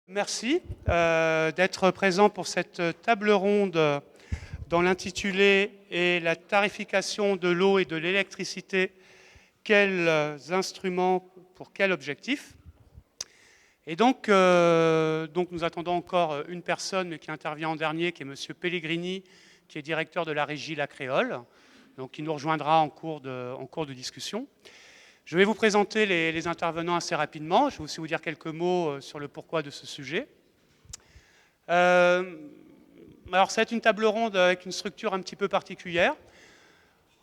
Merci d'être présent pour cette table ronde dont l'intitulé est la tarification de l'eau et de l'électricité. Quels instruments pour quel objectif? Et donc nous attendons encore une personne qui intervient en dernier, qui est Monsieur Pellegrini, qui est directeur de la régie La Créole, donc qui nous rejoindra en cours de discussion. Je vais vous présenter les intervenants assez rapidement. Je vais aussi vous dire quelques mots sur le pourquoi de ce sujet. Alors, ça va être une table ronde avec une structure un petit peu particulière.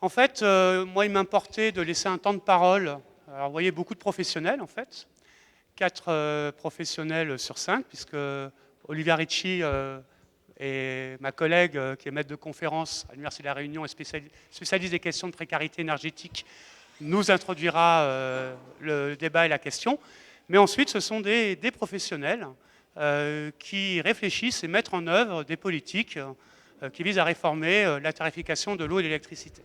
En fait, moi, il m'importait de laisser un temps de parole. Alors, vous voyez, beaucoup de professionnels, en fait. 4 professionnels sur 5, puisque Olivia Ricci et ma collègue, qui est maître de conférence à l'Université de La Réunion et spécialiste des questions de précarité énergétique, nous introduira le débat et la question. Mais ensuite, ce sont des professionnels qui réfléchissent et mettent en œuvre des politiques qui visent à réformer la tarification de l'eau et de l'électricité.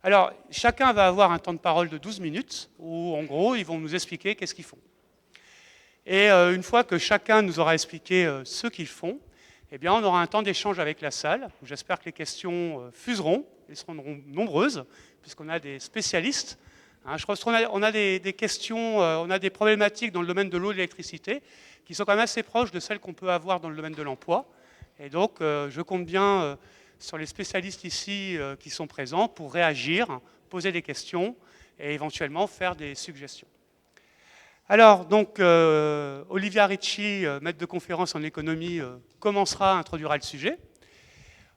Alors, chacun va avoir un temps de parole de 12 minutes, où en gros, ils vont nous expliquer qu'est-ce qu'ils font. Et une fois que chacun nous aura expliqué ce qu'ils font, eh bien, on aura un temps d'échange avec la salle. J'espère que les questions fuseront, elles seront nombreuses, puisqu'on a des spécialistes. Je pense qu'on a des questions, on a des problématiques dans le domaine de l'eau et de l'électricité qui sont quand même assez proches de celles qu'on peut avoir dans le domaine de l'emploi. Et donc, je compte bien sur les spécialistes ici qui sont présents pour réagir, poser des questions et éventuellement faire des suggestions. Alors, donc, Olivia Ricci, maître de conférence en économie, introduira le sujet.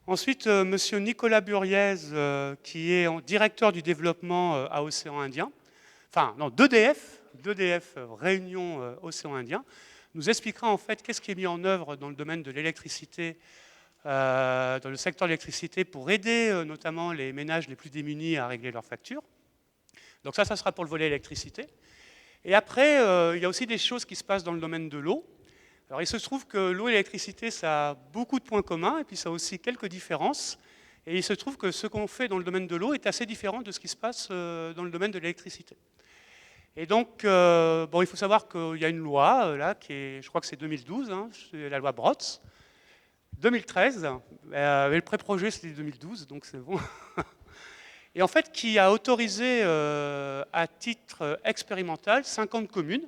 Ensuite, monsieur Nicolas Buriez, qui est directeur du développement à Océan Indien, enfin, non, d'EDF Réunion Océan Indien, nous expliquera en fait qu'est-ce qui est mis en œuvre dans le domaine de l'électricité, dans le secteur de l'électricité, pour aider notamment les ménages les plus démunis à régler leurs factures. Donc ça sera pour le volet électricité. Et après, il y a aussi des choses qui se passent dans le domaine de l'eau. Alors il se trouve que l'eau et l'électricité, ça a beaucoup de points communs, et puis ça a aussi quelques différences. Et il se trouve que ce qu'on fait dans le domaine de l'eau est assez différent de ce qui se passe dans le domaine de l'électricité. Et donc, il faut savoir qu'il y a une loi, là, qui est, je crois que c'est 2012, c'est la loi Brotz. 2013, mais le pré-projet c'était 2012, donc c'est bon. Et en fait, qui a autorisé à titre expérimental 50 communes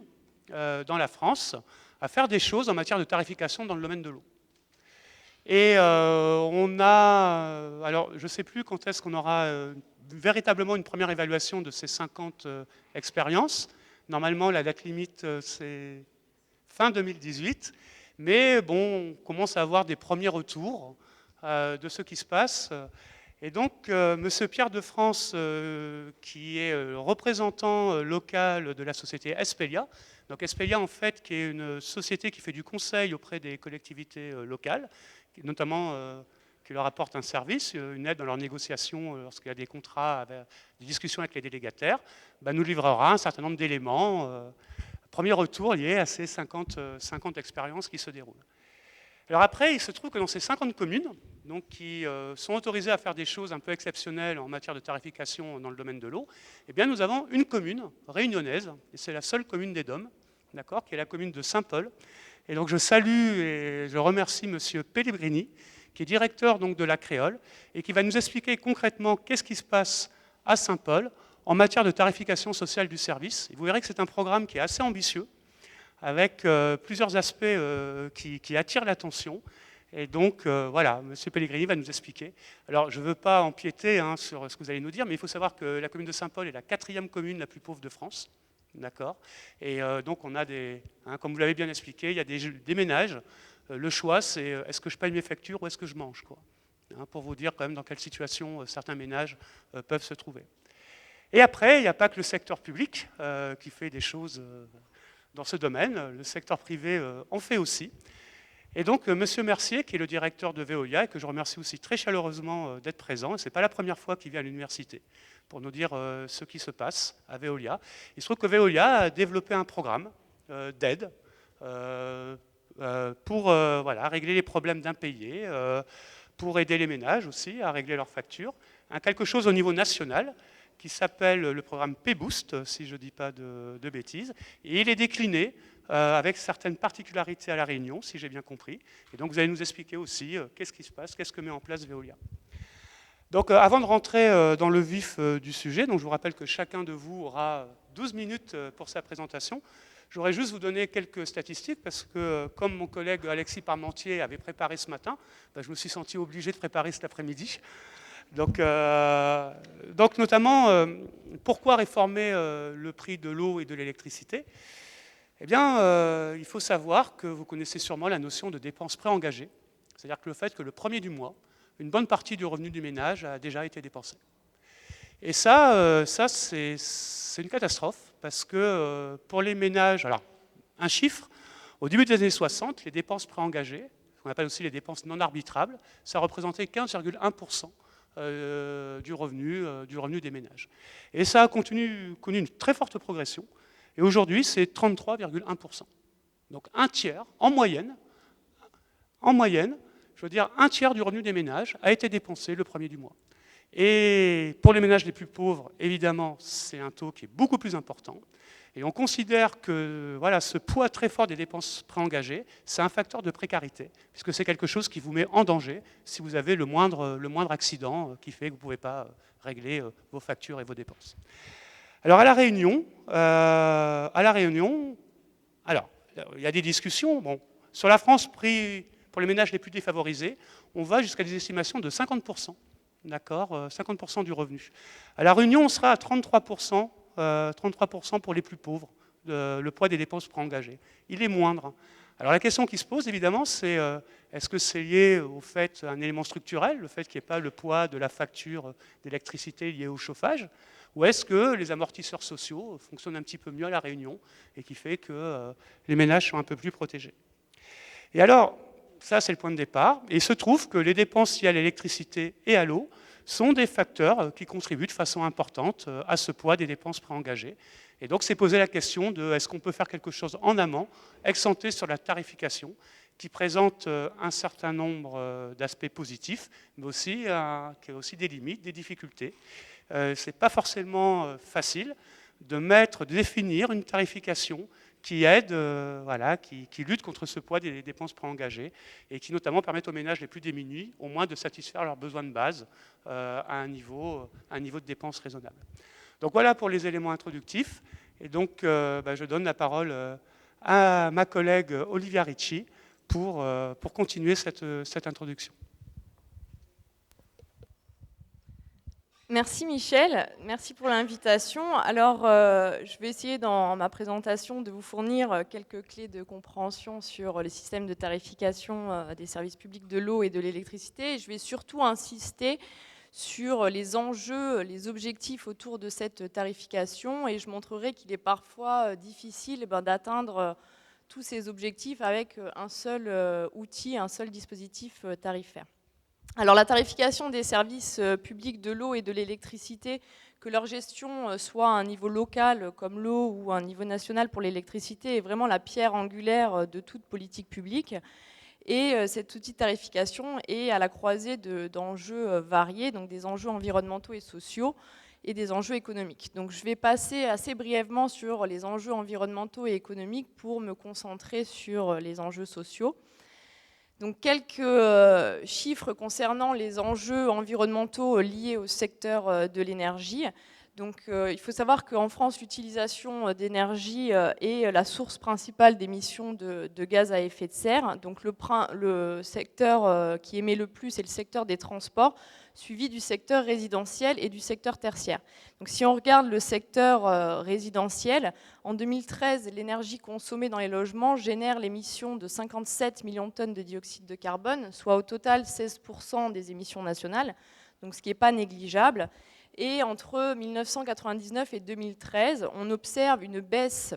dans la France à faire des choses en matière de tarification dans le domaine de l'eau. Et on a, alors je ne sais plus quand est-ce qu'on aura véritablement une première évaluation de ces 50 expériences. Normalement, la date limite, c'est fin 2018. Mais bon, on commence à avoir des premiers retours de ce qui se passe. Et donc, monsieur Pierre de France, qui est le représentant local de la société Espelia. Donc Espelia, en fait, qui est une société qui fait du conseil auprès des collectivités locales, notamment qui leur apporte un service, une aide dans leurs négociations lorsqu'il y a des contrats, des discussions avec les délégataires, nous livrera un certain nombre d'éléments. Premier retour lié à ces 50 expériences qui se déroulent. Alors après, il se trouve que dans ces 50 communes, donc, qui sont autorisées à faire des choses un peu exceptionnelles en matière de tarification dans le domaine de l'eau, eh bien, nous avons une commune réunionnaise, et c'est la seule commune des DOM, d'accord, qui est la commune de Saint-Paul. Et donc je salue et je remercie monsieur Pellegrini, qui est directeur donc, de la Créole, et qui va nous expliquer concrètement qu'est-ce qui se passe à Saint-Paul en matière de tarification sociale du service. Et vous verrez que c'est un programme qui est assez ambitieux, avec plusieurs aspects qui attirent l'attention. Et donc, voilà, M. Pellegrini va nous expliquer. Alors, je ne veux pas empiéter sur ce que vous allez nous dire, mais il faut savoir que la commune de Saint-Paul est la 4e commune la plus pauvre de France. D'accord. Et donc, on a des, comme vous l'avez bien expliqué, il y a des ménages. Le choix, c'est est-ce que je paye mes factures ou est-ce que je mange, quoi. Pour vous dire quand même dans quelle situation certains ménages peuvent se trouver. Et après, il n'y a pas que le secteur public qui fait des choses dans ce domaine. Le secteur privé en fait aussi. Et donc, M. Mercier, qui est le directeur de Veolia, et que je remercie aussi très chaleureusement d'être présent, et ce n'est pas la première fois qu'il vient à l'université pour nous dire ce qui se passe à Veolia. Il se trouve que Veolia a développé un programme d'aide pour régler les problèmes d'impayés, pour aider les ménages aussi à régler leurs factures. Quelque chose au niveau national qui s'appelle le programme P-Boost, si je ne dis pas de bêtises, et il est décliné avec certaines particularités à La Réunion, si j'ai bien compris. Et donc vous allez nous expliquer aussi qu'est-ce qui se passe, qu'est-ce que met en place Veolia. Donc avant de rentrer dans le vif du sujet, donc je vous rappelle que chacun de vous aura 12 minutes pour sa présentation. J'aurais juste vous donner quelques statistiques parce que comme mon collègue Alexis Parmentier avait préparé ce matin, je me suis senti obligé de préparer cet après-midi. Donc notamment, pourquoi réformer le prix de l'eau et de l'électricité? Eh bien, il faut savoir que vous connaissez sûrement la notion de dépenses préengagées, c'est-à-dire que le fait que le premier du mois, une bonne partie du revenu du ménage a déjà été dépensée. Et ça c'est une catastrophe, parce que pour les ménages, alors, un chiffre, au début des années 60, les dépenses préengagées, qu'on appelle aussi les dépenses non arbitrables, ça représentait 15,1% du revenu des ménages. Et ça a connu une très forte progression, et aujourd'hui c'est 33,1%. Donc un tiers, en moyenne, je veux dire un tiers du revenu des ménages a été dépensé le premier du mois. Et pour les ménages les plus pauvres, évidemment, c'est un taux qui est beaucoup plus important. Et on considère que voilà, ce poids très fort des dépenses préengagées, c'est un facteur de précarité, puisque c'est quelque chose qui vous met en danger si vous avez le moindre accident qui fait que vous ne pouvez pas régler vos factures et vos dépenses. Alors à La Réunion, alors, il y a des discussions. Bon, sur la France, pris pour les ménages les plus défavorisés, on va jusqu'à des estimations de 50%. D'accord, 50% du revenu. À La Réunion, on sera à 33%, 33% pour les plus pauvres, le poids des dépenses préengagées. Il est moindre. Alors la question qui se pose, évidemment, c'est est-ce que c'est lié au fait, un élément structurel, le fait qu'il n'y ait pas le poids de la facture d'électricité liée au chauffage, ou est-ce que les amortisseurs sociaux fonctionnent un petit peu mieux à La Réunion et qui fait que les ménages sont un peu plus protégés? Et alors, ça, c'est le point de départ. Et il se trouve que les dépenses liées à l'électricité et à l'eau sont des facteurs qui contribuent de façon importante à ce poids des dépenses préengagées. Et donc, c'est poser la question de est-ce qu'on peut faire quelque chose en amont, ex-ante sur la tarification, qui présente un certain nombre d'aspects positifs, mais aussi, qui a aussi des limites, des difficultés. Ce n'est pas forcément facile de définir une tarification qui aide, qui lutte contre ce poids des dépenses préengagées et qui notamment permettent aux ménages les plus démunis au moins de satisfaire leurs besoins de base à un niveau de dépenses raisonnable. Donc voilà pour les éléments introductifs. Et donc je donne la parole à ma collègue Olivia Ricci pour continuer cette introduction. Merci Michel, merci pour l'invitation. Alors, je vais essayer dans ma présentation de vous fournir quelques clés de compréhension sur les systèmes de tarification des services publics de l'eau et de l'électricité. Je vais surtout insister sur les enjeux, les objectifs autour de cette tarification et je montrerai qu'il est parfois difficile d'atteindre tous ces objectifs avec un seul outil, un seul dispositif tarifaire. Alors la tarification des services publics de l'eau et de l'électricité, que leur gestion soit à un niveau local comme l'eau ou à un niveau national pour l'électricité, est vraiment la pierre angulaire de toute politique publique. Et cet outil de tarification est à la croisée d'enjeux variés, donc des enjeux environnementaux et sociaux et des enjeux économiques. Donc je vais passer assez brièvement sur les enjeux environnementaux et économiques pour me concentrer sur les enjeux sociaux. Donc quelques chiffres concernant les enjeux environnementaux liés au secteur de l'énergie. Donc il faut savoir qu'en France, l'utilisation d'énergie est la source principale d'émissions de gaz à effet de serre. Donc le secteur qui émet le plus est le secteur des transports, suivi du secteur résidentiel et du secteur tertiaire. Donc si on regarde le secteur résidentiel, en 2013, l'énergie consommée dans les logements génère l'émission de 57 millions de tonnes de dioxyde de carbone, soit au total 16% des émissions nationales, donc ce qui n'est pas négligeable. Et entre 1999 et 2013, on observe une baisse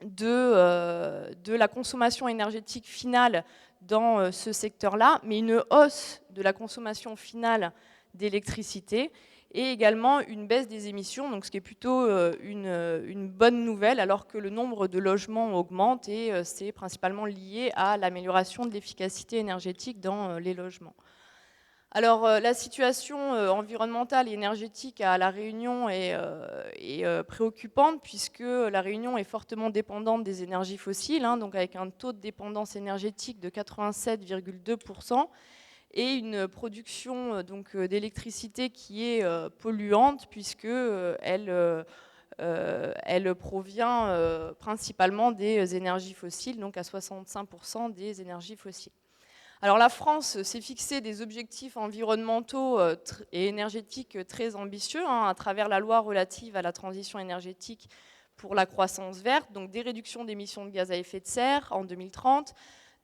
de la consommation énergétique finale dans ce secteur-là, mais une hausse de la consommation finale d'électricité et également une baisse des émissions, donc ce qui est plutôt une bonne nouvelle, alors que le nombre de logements augmente et c'est principalement lié à l'amélioration de l'efficacité énergétique dans les logements. Alors, la situation environnementale et énergétique à La Réunion est préoccupante, puisque La Réunion est fortement dépendante des énergies fossiles, hein, donc avec un taux de dépendance énergétique de 87,2% et une production d'électricité qui est polluante, puisque elle provient principalement des énergies fossiles, donc à 65% des énergies fossiles. Alors la France s'est fixé des objectifs environnementaux et énergétiques très ambitieux, hein, à travers la loi relative à la transition énergétique pour la croissance verte, donc des réductions d'émissions de gaz à effet de serre en 2030,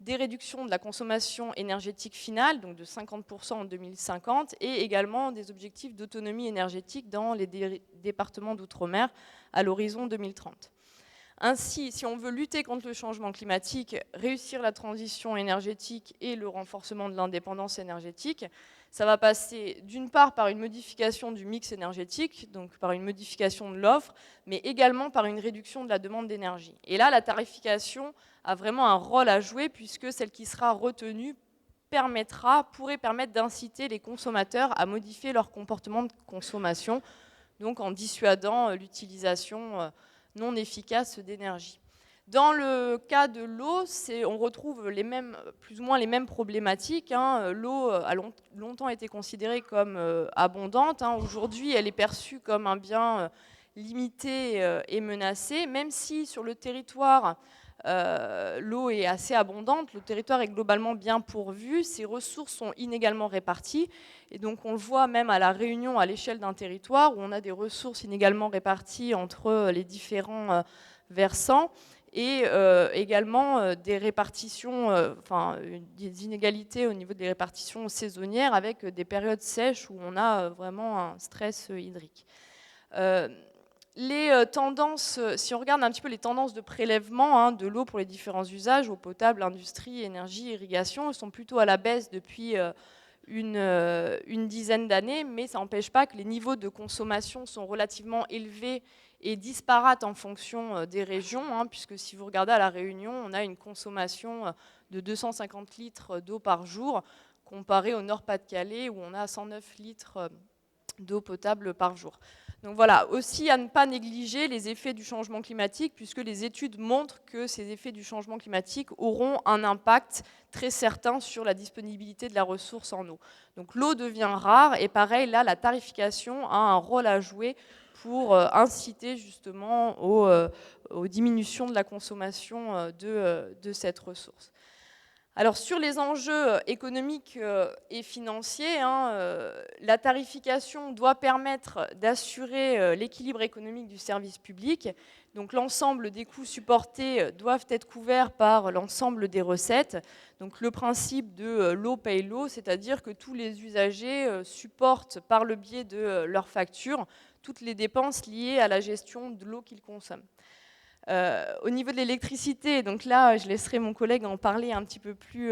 des réductions de la consommation énergétique finale, donc de 50% en 2050, et également des objectifs d'autonomie énergétique dans les départements d'outre-mer à l'horizon 2030. Ainsi, si on veut lutter contre le changement climatique, réussir la transition énergétique et le renforcement de l'indépendance énergétique, ça va passer d'une part par une modification du mix énergétique, donc par une modification de l'offre, mais également par une réduction de la demande d'énergie. Et là, la tarification a vraiment un rôle à jouer, puisque celle qui sera retenue pourrait permettre d'inciter les consommateurs à modifier leur comportement de consommation, donc en dissuadant l'utilisation non efficace d'énergie. Dans le cas de l'eau, on retrouve plus ou moins les mêmes problématiques, hein. L'eau a longtemps été considérée comme abondante, hein. Aujourd'hui, elle est perçue comme un bien limité et menacé, même si sur le territoire, l'eau est assez abondante, le territoire est globalement bien pourvu, ses ressources sont inégalement réparties, et donc on le voit même à La Réunion, à l'échelle d'un territoire, où on a des ressources inégalement réparties entre les différents versants, et également des répartitions, des inégalités au niveau des répartitions saisonnières, avec des périodes sèches où on a vraiment un stress hydrique. Les tendances, si on regarde un petit peu les tendances de prélèvement, hein, de l'eau pour les différents usages, eau potable, industrie, énergie, irrigation, elles sont plutôt à la baisse depuis une dizaine d'années, mais ça n'empêche pas que les niveaux de consommation sont relativement élevés et disparates en fonction des régions, hein, puisque si vous regardez à La Réunion, on a une consommation de 250 litres d'eau par jour, comparé au Nord-Pas-de-Calais, où on a 109 litres d'eau potable par jour. Donc voilà, aussi à ne pas négliger les effets du changement climatique, puisque les études montrent que ces effets du changement climatique auront un impact très certain sur la disponibilité de la ressource en eau. Donc l'eau devient rare, et pareil, là, la tarification a un rôle à jouer pour inciter justement aux diminutions de la consommation de cette ressource. Alors sur les enjeux économiques et financiers, la tarification doit permettre d'assurer l'équilibre économique du service public. Donc l'ensemble des coûts supportés doivent être couverts par l'ensemble des recettes. Donc le principe de l'eau paye l'eau, c'est-à-dire que tous les usagers supportent par le biais de leurs factures toutes les dépenses liées à la gestion de l'eau qu'ils consomment. Au niveau de l'électricité, donc là, je laisserai mon collègue en parler un petit peu plus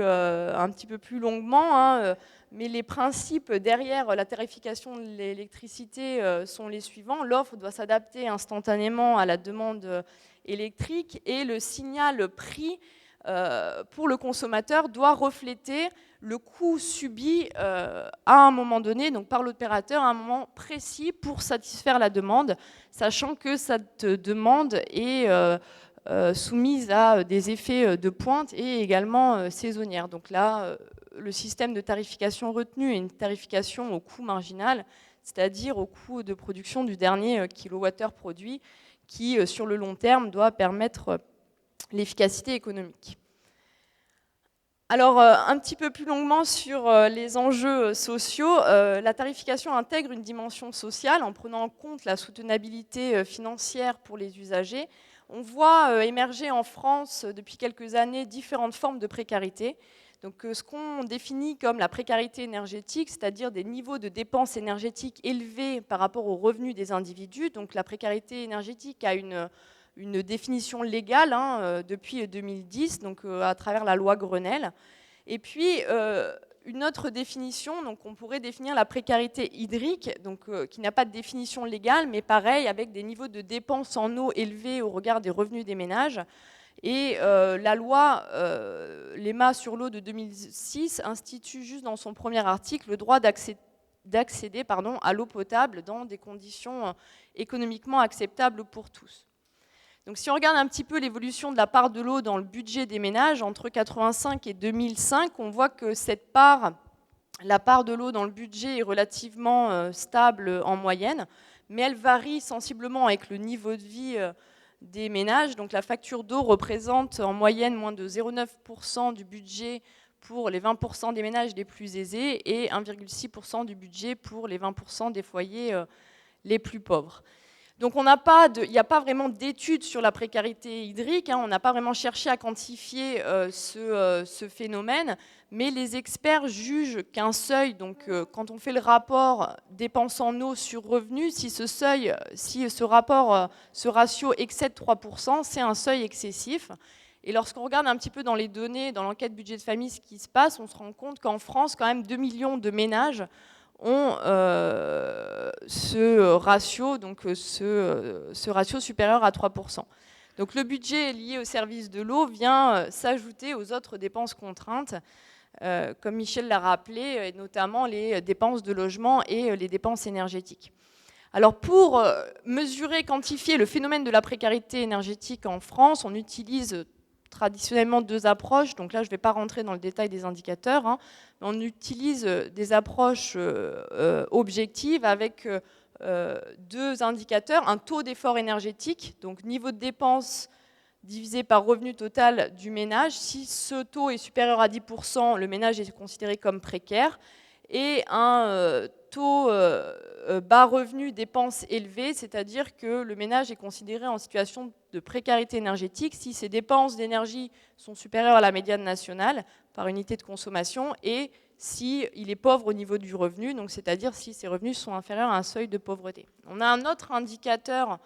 longuement, hein, mais les principes derrière la tarification de l'électricité sont les suivants. L'offre doit s'adapter instantanément à la demande électrique, et le signal prix pour le consommateur doit refléter le coût subi à un moment donné, donc par l'opérateur, à un moment précis pour satisfaire la demande, sachant que cette demande est soumise à des effets de pointe et également saisonnière. Donc là, le système de tarification retenu est une tarification au coût marginal, c'est-à-dire au coût de production du dernier kilowattheure produit, qui, sur le long terme, doit permettre l'efficacité économique. Alors, un petit peu plus longuement sur les enjeux sociaux, la tarification intègre une dimension sociale en prenant en compte la soutenabilité financière pour les usagers. On voit émerger en France depuis quelques années différentes formes de précarité. Donc, ce qu'on définit comme la précarité énergétique, c'est-à-dire des niveaux de dépenses énergétiques élevés par rapport aux revenus des individus. Donc, la précarité énergétique a une définition légale depuis 2010, donc à travers la loi Grenelle. Et puis, une autre définition, donc on pourrait définir la précarité hydrique, donc, qui n'a pas de définition légale, mais pareil, avec des niveaux de dépenses en eau élevés au regard des revenus des ménages. Et la loi Lema sur l'eau de 2006 institue juste dans son premier article le droit d'accéder à l'eau potable dans des conditions économiquement acceptables pour tous. Donc si on regarde un petit peu l'évolution de la part de l'eau dans le budget des ménages, entre 1985 et 2005, on voit que la part de l'eau dans le budget est relativement stable en moyenne, mais elle varie sensiblement avec le niveau de vie des ménages. Donc la facture d'eau représente en moyenne moins de 0,9% du budget pour les 20% des ménages les plus aisés et 1,6% du budget pour les 20% des foyers les plus pauvres. Donc il n'y a pas vraiment d'études sur la précarité hydrique, on n'a pas vraiment cherché à quantifier ce phénomène, mais les experts jugent qu'un seuil, donc quand on fait le rapport dépenses en eau sur revenus, si ce ratio excède 3%, c'est un seuil excessif. Et lorsqu'on regarde un petit peu dans les données, dans l'enquête budget de famille, ce qui se passe, on se rend compte qu'en France, quand même 2 millions de ménages ont ce ratio supérieur à 3%. Donc le budget lié au service de l'eau vient s'ajouter aux autres dépenses contraintes, comme Michel l'a rappelé, et notamment les dépenses de logement et les dépenses énergétiques. Alors pour mesurer, quantifier le phénomène de la précarité énergétique en France, on utilise traditionnellement deux approches. Donc là, je ne vais pas rentrer dans le détail des indicateurs. Mais on utilise des approches objectives avec deux indicateurs. Un taux d'effort énergétique, donc niveau de dépense divisé par revenu total du ménage. Si ce taux est supérieur à 10%, le ménage est considéré comme précaire. Et un taux bas revenu dépenses élevées, c'est-à-dire que le ménage est considéré en situation de précarité énergétique si ses dépenses d'énergie sont supérieures à la médiane nationale par unité de consommation et s'il est pauvre au niveau du revenu, donc c'est-à-dire si ses revenus sont inférieurs à un seuil de pauvreté. On a un autre indicateur,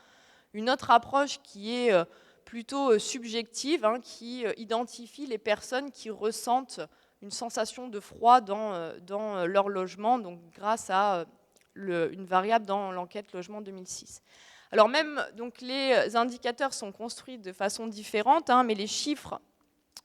une autre approche qui est plutôt subjective, qui identifie les personnes qui ressentent une sensation de froid dans leur logement, donc grâce à une variable dans l'enquête logement 2006. Alors même, donc les indicateurs sont construits de façon différente, mais les chiffres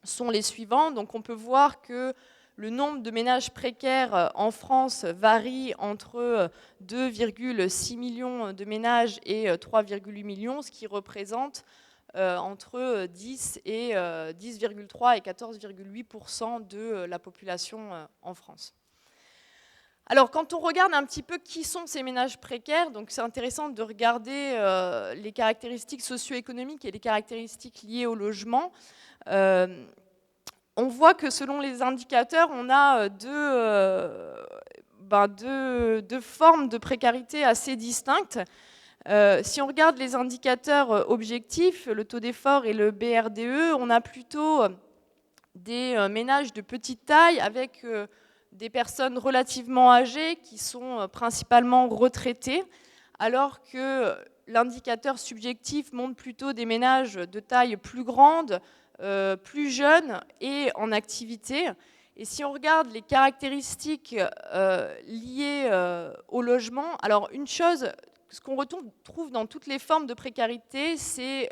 sont les suivants. Donc on peut voir que le nombre de ménages précaires en France varie entre 2,6 millions de ménages et 3,8 millions, ce qui représente entre 10,3 et 14,8% de la population en France. Alors, quand on regarde un petit peu qui sont ces ménages précaires, donc c'est intéressant de regarder les caractéristiques socio-économiques et les caractéristiques liées au logement. On voit que selon les indicateurs, on a deux formes de précarité assez distinctes. Si on regarde les indicateurs objectifs, le taux d'effort et le BRDE, on a plutôt des ménages de petite taille avec des personnes relativement âgées qui sont principalement retraitées, alors que l'indicateur subjectif montre plutôt des ménages de taille plus grande, plus jeunes et en activité. Et si on regarde les caractéristiques liées au logement, alors une chose, ce qu'on retrouve dans toutes les formes de précarité, c'est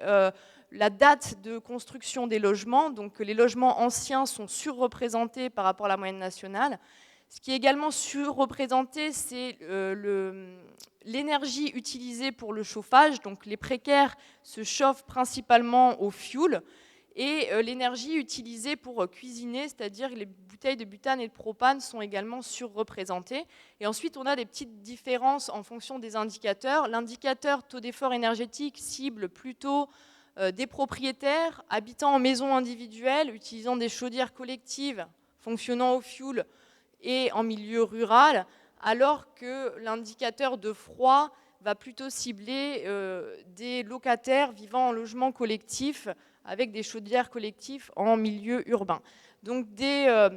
la date de construction des logements. Donc les logements anciens sont surreprésentés par rapport à la moyenne nationale. Ce qui est également surreprésenté, c'est l'énergie utilisée pour le chauffage. Donc les précaires se chauffent principalement au fioul. Et l'énergie utilisée pour cuisiner, c'est-à-dire les bouteilles de butane et de propane, sont également surreprésentées. Et ensuite, on a des petites différences en fonction des indicateurs. L'indicateur taux d'effort énergétique cible plutôt des propriétaires habitant en maison individuelle, utilisant des chaudières collectives, fonctionnant au fioul et en milieu rural, alors que l'indicateur de froid va plutôt cibler des locataires vivant en logement collectif avec des chaudières collectives en milieu urbain. Donc des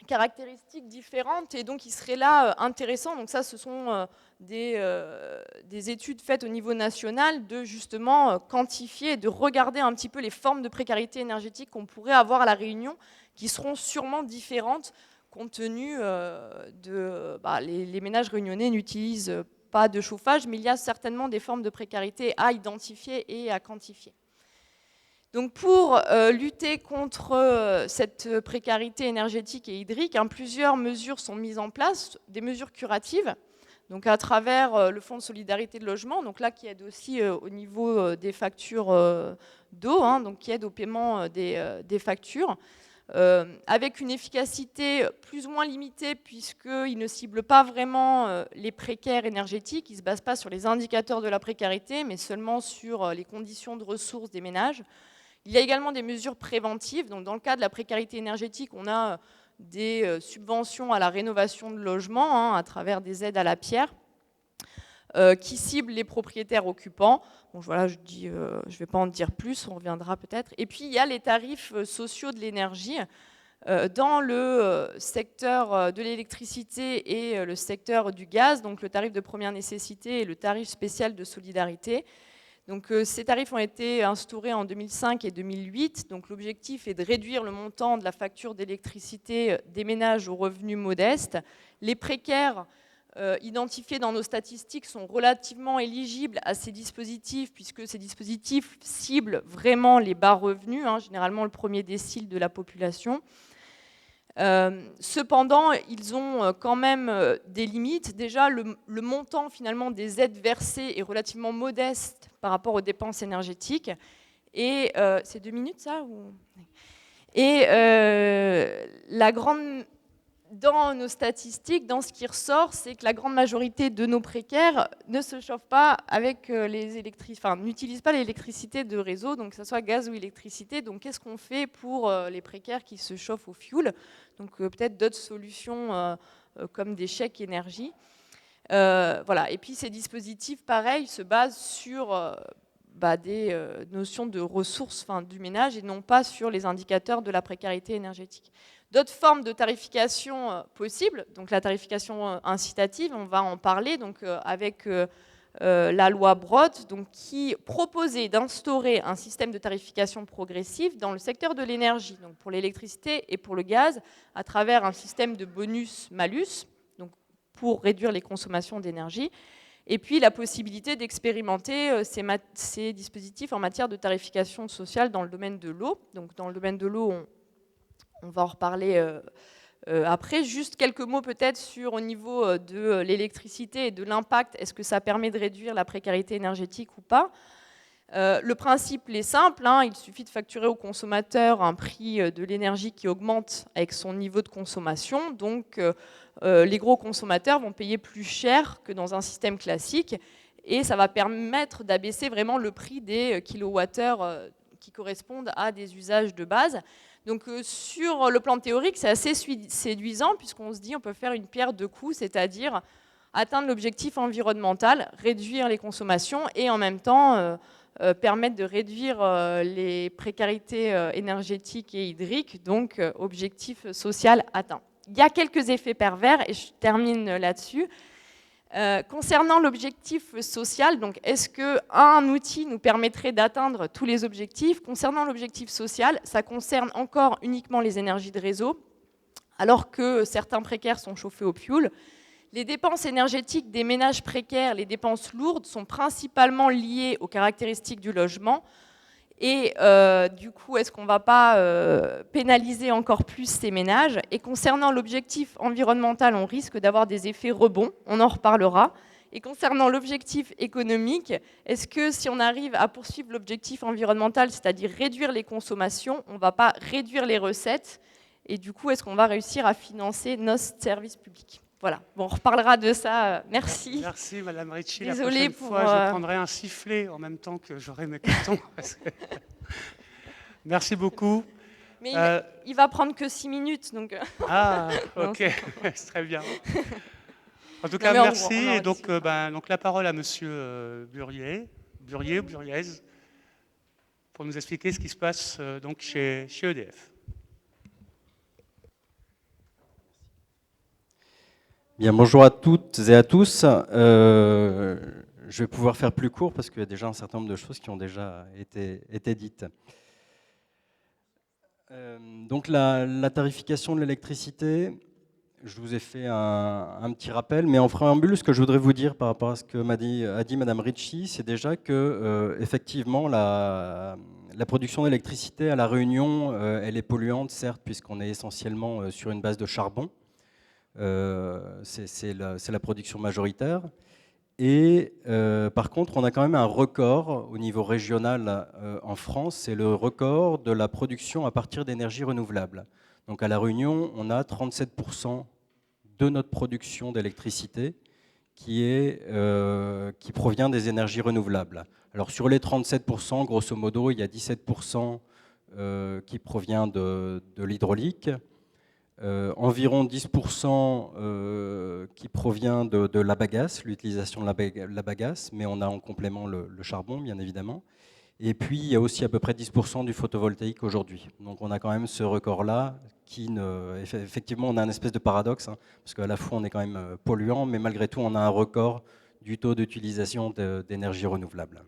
caractéristiques différentes, et donc il serait là intéressant, donc ça ce sont des études faites au niveau national, de justement quantifier, de regarder un petit peu les formes de précarité énergétique qu'on pourrait avoir à La Réunion, qui seront sûrement différentes compte tenu les ménages réunionnais n'utilisent pas de chauffage, mais il y a certainement des formes de précarité à identifier et à quantifier. Donc pour lutter contre cette précarité énergétique et hydrique, plusieurs mesures sont mises en place, des mesures curatives, donc à travers le Fonds de solidarité de logement, donc là qui aide aussi au niveau des factures d'eau, donc qui aide au paiement des factures, avec une efficacité plus ou moins limitée puisqu'il ne cible pas vraiment les précaires énergétiques, il ne se base pas sur les indicateurs de la précarité, mais seulement sur les conditions de ressources des ménages. Il y a également des mesures préventives. Donc, dans le cas de la précarité énergétique, on a des subventions à la rénovation de logements à travers des aides à la pierre qui ciblent les propriétaires occupants. Bon, voilà, je ne vais pas en dire plus, on reviendra peut-être. Et puis, il y a les tarifs sociaux de l'énergie. Dans le secteur de l'électricité et le secteur du gaz, donc le tarif de première nécessité et le tarif spécial de solidarité. Donc, ces tarifs ont été instaurés en 2005 et 2008. Donc, l'objectif est de réduire le montant de la facture d'électricité des ménages aux revenus modestes. Les précaires identifiés dans nos statistiques sont relativement éligibles à ces dispositifs puisque ces dispositifs ciblent vraiment les bas revenus, généralement le premier décile de la population. Cependant, ils ont quand même des limites. Déjà, le montant finalement des aides versées est relativement modeste par rapport aux dépenses énergétiques. Et c'est 2 minutes ça Et dans nos statistiques, dans ce qui ressort, c'est que la grande majorité de nos précaires ne se chauffent pas avec n'utilisent pas l'électricité de réseau, donc que ce soit gaz ou électricité. Donc qu'est-ce qu'on fait pour les précaires qui se chauffent au fioul? Donc peut-être d'autres solutions comme des chèques énergie. Voilà. Et puis ces dispositifs, pareil, se basent sur des notions de ressources du ménage et non pas sur les indicateurs de la précarité énergétique. D'autres formes de tarification possibles, donc la tarification incitative, on va en parler donc, avec la loi Brottes, donc, qui proposait d'instaurer un système de tarification progressive dans le secteur de l'énergie, donc pour l'électricité et pour le gaz, à travers un système de bonus-malus, donc pour réduire les consommations d'énergie, et puis la possibilité d'expérimenter ces dispositifs en matière de tarification sociale dans le domaine de l'eau. Donc dans le domaine de l'eau, on va en reparler après. Juste quelques mots peut-être au niveau de l'électricité et de l'impact. Est-ce que ça permet de réduire la précarité énergétique ou pas? Le principe est simple, il suffit de facturer au consommateur un prix de l'énergie qui augmente avec son niveau de consommation. Donc les gros consommateurs vont payer plus cher que dans un système classique et ça va permettre d'abaisser vraiment le prix des kilowattheures qui correspondent à des usages de base. Donc sur le plan théorique, c'est assez séduisant puisqu'on se dit on peut faire une pierre deux coups, c'est-à-dire atteindre l'objectif environnemental, réduire les consommations et en même temps permettre de réduire les précarités énergétiques et hydriques, donc objectif social atteint. Il y a quelques effets pervers et je termine là-dessus. Concernant l'objectif social, donc est-ce qu'un outil nous permettrait d'atteindre tous les objectifs? Concernant l'objectif social, ça concerne encore uniquement les énergies de réseau, alors que certains précaires sont chauffés au fioul. Les dépenses énergétiques des ménages précaires, les dépenses lourdes, sont principalement liées aux caractéristiques du logement. Et du coup, est-ce qu'on ne va pas pénaliser encore plus ces ménages? Et concernant l'objectif environnemental, on risque d'avoir des effets rebonds, on en reparlera. Et concernant l'objectif économique, est-ce que si on arrive à poursuivre l'objectif environnemental, c'est-à-dire réduire les consommations, on ne va pas réduire les recettes? Et du coup, est-ce qu'on va réussir à financer nos services publics? Voilà, bon, on reparlera de ça. Merci. Merci Madame Ricci. Désolée la prochaine fois, je prendrai un sifflet en même temps que j'aurai mes cartons. Merci beaucoup. Mais il va prendre que 6 minutes. Donc... Ah, ok, c'est très bien. En tout cas, merci. Et donc la parole à Monsieur Buriez, pour nous expliquer ce qui se passe donc chez EDF. Bien, bonjour à toutes et à tous. Je vais pouvoir faire plus court parce qu'il y a déjà un certain nombre de choses qui ont déjà été dites. Donc la tarification de l'électricité, je vous ai fait un petit rappel, mais en préambule, ce que je voudrais vous dire par rapport à ce que a dit Madame Ritchie, c'est déjà que effectivement la production d'électricité à La Réunion, elle est polluante, certes, puisqu'on est essentiellement sur une base de charbon. C'est la production majoritaire. Et par contre, on a quand même un record au niveau régional en France, c'est le record de la production à partir d'énergies renouvelables. Donc à La Réunion, on a 37% de notre production d'électricité qui provient des énergies renouvelables. Alors sur les 37%, grosso modo, il y a 17% qui provient de l'hydraulique, environ 10% qui provient de la bagasse, l'utilisation de la bagasse, mais on a en complément le charbon, bien évidemment. Et puis, il y a aussi à peu près 10% du photovoltaïque aujourd'hui. Donc, on a quand même ce record-là effectivement, on a une espèce de paradoxe, hein, parce qu'à la fois, on est quand même polluant, mais malgré tout, on a un record du taux d'utilisation d'énergie renouvelable.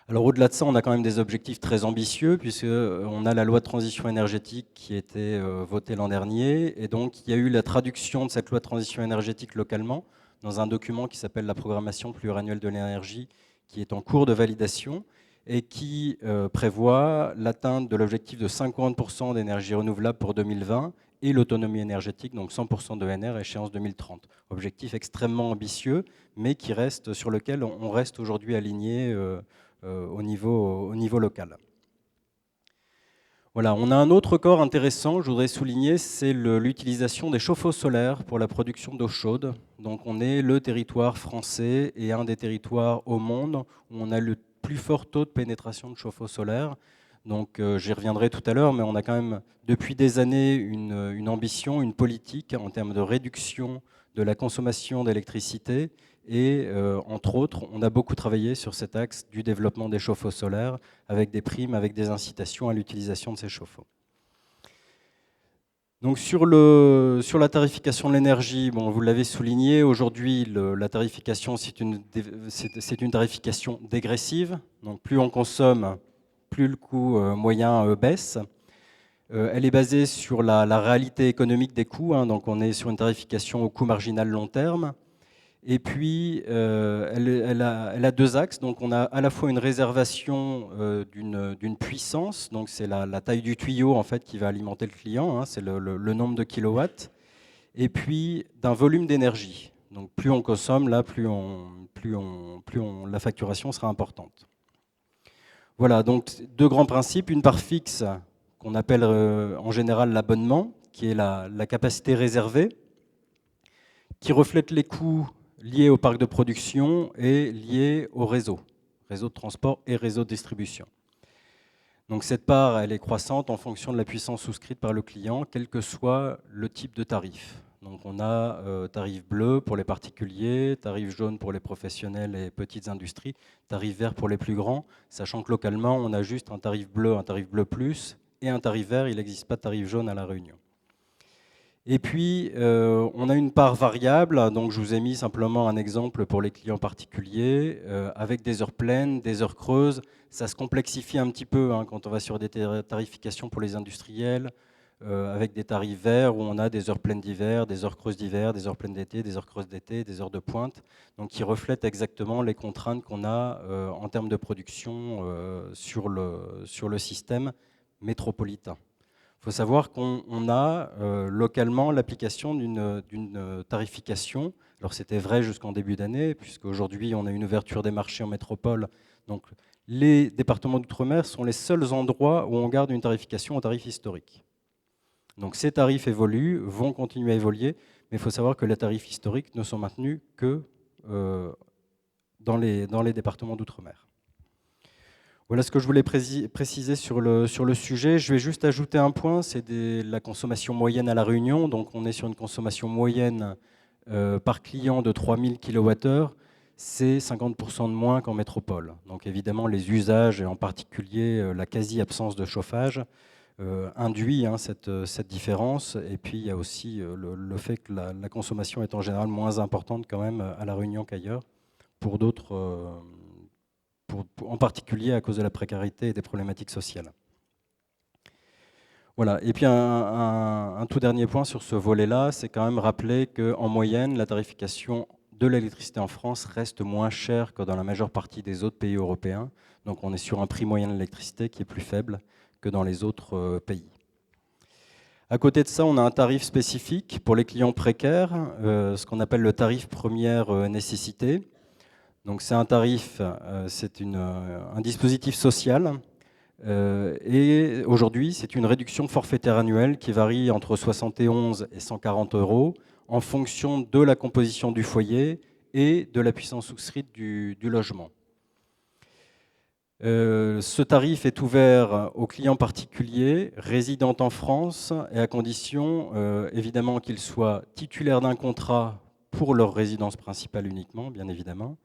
Alors, au-delà de ça, on a quand même des objectifs très ambitieux, puisqu'on a la loi de transition énergétique qui a été votée l'an dernier. Et donc, il y a eu la traduction de cette loi de transition énergétique localement dans un document qui s'appelle la programmation pluriannuelle de l'énergie, qui est en cours de validation et qui prévoit l'atteinte de l'objectif de 50% d'énergie renouvelable pour 2020 et l'autonomie énergétique, donc 100% d'ENR, échéance 2030. Objectif extrêmement ambitieux, mais sur lequel on reste aujourd'hui aligné au niveau local. Voilà, on a un autre record intéressant, je voudrais souligner, c'est l'utilisation des chauffe-eau solaires pour la production d'eau chaude. Donc on est le territoire français et un des territoires au monde où on a le plus fort taux de pénétration de chauffe-eau solaire. Donc j'y reviendrai tout à l'heure, mais on a quand même depuis des années une ambition, une politique en termes de réduction de la consommation d'électricité. Et entre autres, on a beaucoup travaillé sur cet axe du développement des chauffe-eau solaires avec des primes, avec des incitations à l'utilisation de ces chauffe-eau. Donc sur la tarification de l'énergie, bon, vous l'avez souligné, aujourd'hui la tarification c'est une tarification dégressive. Donc plus on consomme, plus le coût moyen baisse. Elle est basée sur la réalité économique des coûts, hein, donc on est sur une tarification au coût marginal long terme. Et puis, elle a deux axes. Donc, on a à la fois une réservation d'une puissance, donc c'est la taille du tuyau en fait qui va alimenter le client, hein, c'est le nombre de kilowatts, et puis d'un volume d'énergie. Donc, plus on consomme, là, plus la facturation sera importante. Voilà, donc deux grands principes. Une part fixe qu'on appelle en général l'abonnement, qui est la capacité réservée, qui reflète les coûts liés au parc de production et liés au réseau de transport et réseau de distribution. Donc cette part, elle est croissante en fonction de la puissance souscrite par le client, quel que soit le type de tarif. Donc on a tarif bleu pour les particuliers, tarif jaune pour les professionnels et petites industries, tarif vert pour les plus grands, sachant que localement, on a juste un tarif bleu plus, et un tarif vert, il n'existe pas de tarif jaune à La Réunion. Et puis, on a une part variable, donc je vous ai mis simplement un exemple pour les clients particuliers, avec des heures pleines, des heures creuses. Ça se complexifie un petit peu hein, quand on va sur des tarifications pour les industriels, avec des tarifs verts où on a des heures pleines d'hiver, des heures creuses d'hiver, des heures pleines d'été, des heures creuses d'été, des heures de pointe, donc qui reflètent exactement les contraintes qu'on a en termes de production sur le système métropolitain. Il faut savoir qu'on a localement l'application d'une tarification. Alors c'était vrai jusqu'en début d'année, puisqu'aujourd'hui on a une ouverture des marchés en métropole. Donc les départements d'outre-mer sont les seuls endroits où on garde une tarification au tarif historique. Donc ces tarifs évoluent, vont continuer à évoluer, mais il faut savoir que les tarifs historiques ne sont maintenus que dans les départements d'outre-mer. Voilà ce que je voulais préciser sur le sujet. Je vais juste ajouter un point, c'est la consommation moyenne à La Réunion. Donc on est sur une consommation moyenne par client de 3000 kWh. C'est 50% de moins qu'en métropole. Donc évidemment, les usages, et en particulier la quasi-absence de chauffage, induit hein, cette différence. Et puis il y a aussi le fait que la consommation est en général moins importante quand même à La Réunion qu'ailleurs, pour d'autres... en particulier à cause de la précarité et des problématiques sociales. Voilà. Et puis un tout dernier point sur ce volet-là, c'est quand même rappeler qu'en moyenne, la tarification de l'électricité en France reste moins chère que dans la majeure partie des autres pays européens. Donc on est sur un prix moyen de l'électricité qui est plus faible que dans les autres pays. À côté de ça, on a un tarif spécifique pour les clients précaires, ce qu'on appelle le tarif première nécessité. Donc c'est un tarif, c'est un dispositif social. Et aujourd'hui, c'est une réduction forfaitaire annuelle qui varie entre 71 et 140 euros en fonction de la composition du foyer et de la puissance souscrite du logement. Ce tarif est ouvert aux clients particuliers résidant en France et à condition évidemment qu'ils soient titulaires d'un contrat pour leur résidence principale uniquement, bien évidemment,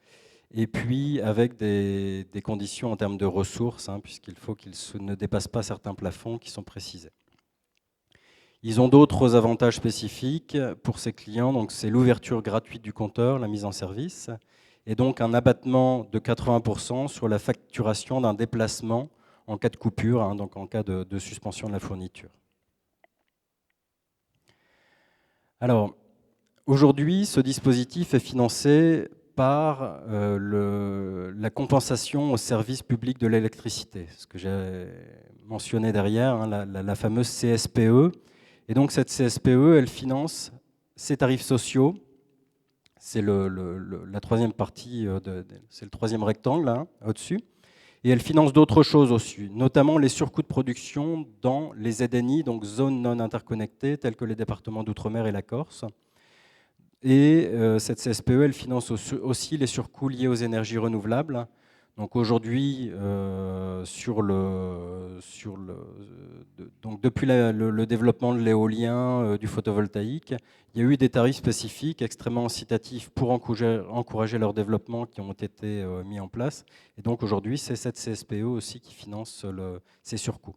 et puis avec des conditions en termes de ressources, puisqu'il faut qu'ils ne dépassent pas certains plafonds qui sont précisés. Ils ont d'autres avantages spécifiques pour ces clients, donc c'est l'ouverture gratuite du compteur, la mise en service, et donc un abattement de 80% sur la facturation d'un déplacement en cas de coupure, donc en cas de suspension de la fourniture. Alors, aujourd'hui, ce dispositif est financé par la compensation au service public de l'électricité, ce que j'ai mentionné derrière, la fameuse CSPE. Et donc cette CSPE, elle finance ces tarifs sociaux. C'est la troisième partie, c'est le troisième rectangle au-dessus. Et elle finance d'autres choses aussi, notamment les surcoûts de production dans les ZNI, donc zones non interconnectées, telles que les départements d'outre-mer et la Corse. Et cette CSPE, elle finance aussi les surcoûts liés aux énergies renouvelables. Donc aujourd'hui, donc depuis le développement de l'éolien, du photovoltaïque, il y a eu des tarifs spécifiques extrêmement incitatifs pour encourager leur développement qui ont été mis en place. Et donc aujourd'hui, c'est cette CSPE aussi qui finance ces surcoûts.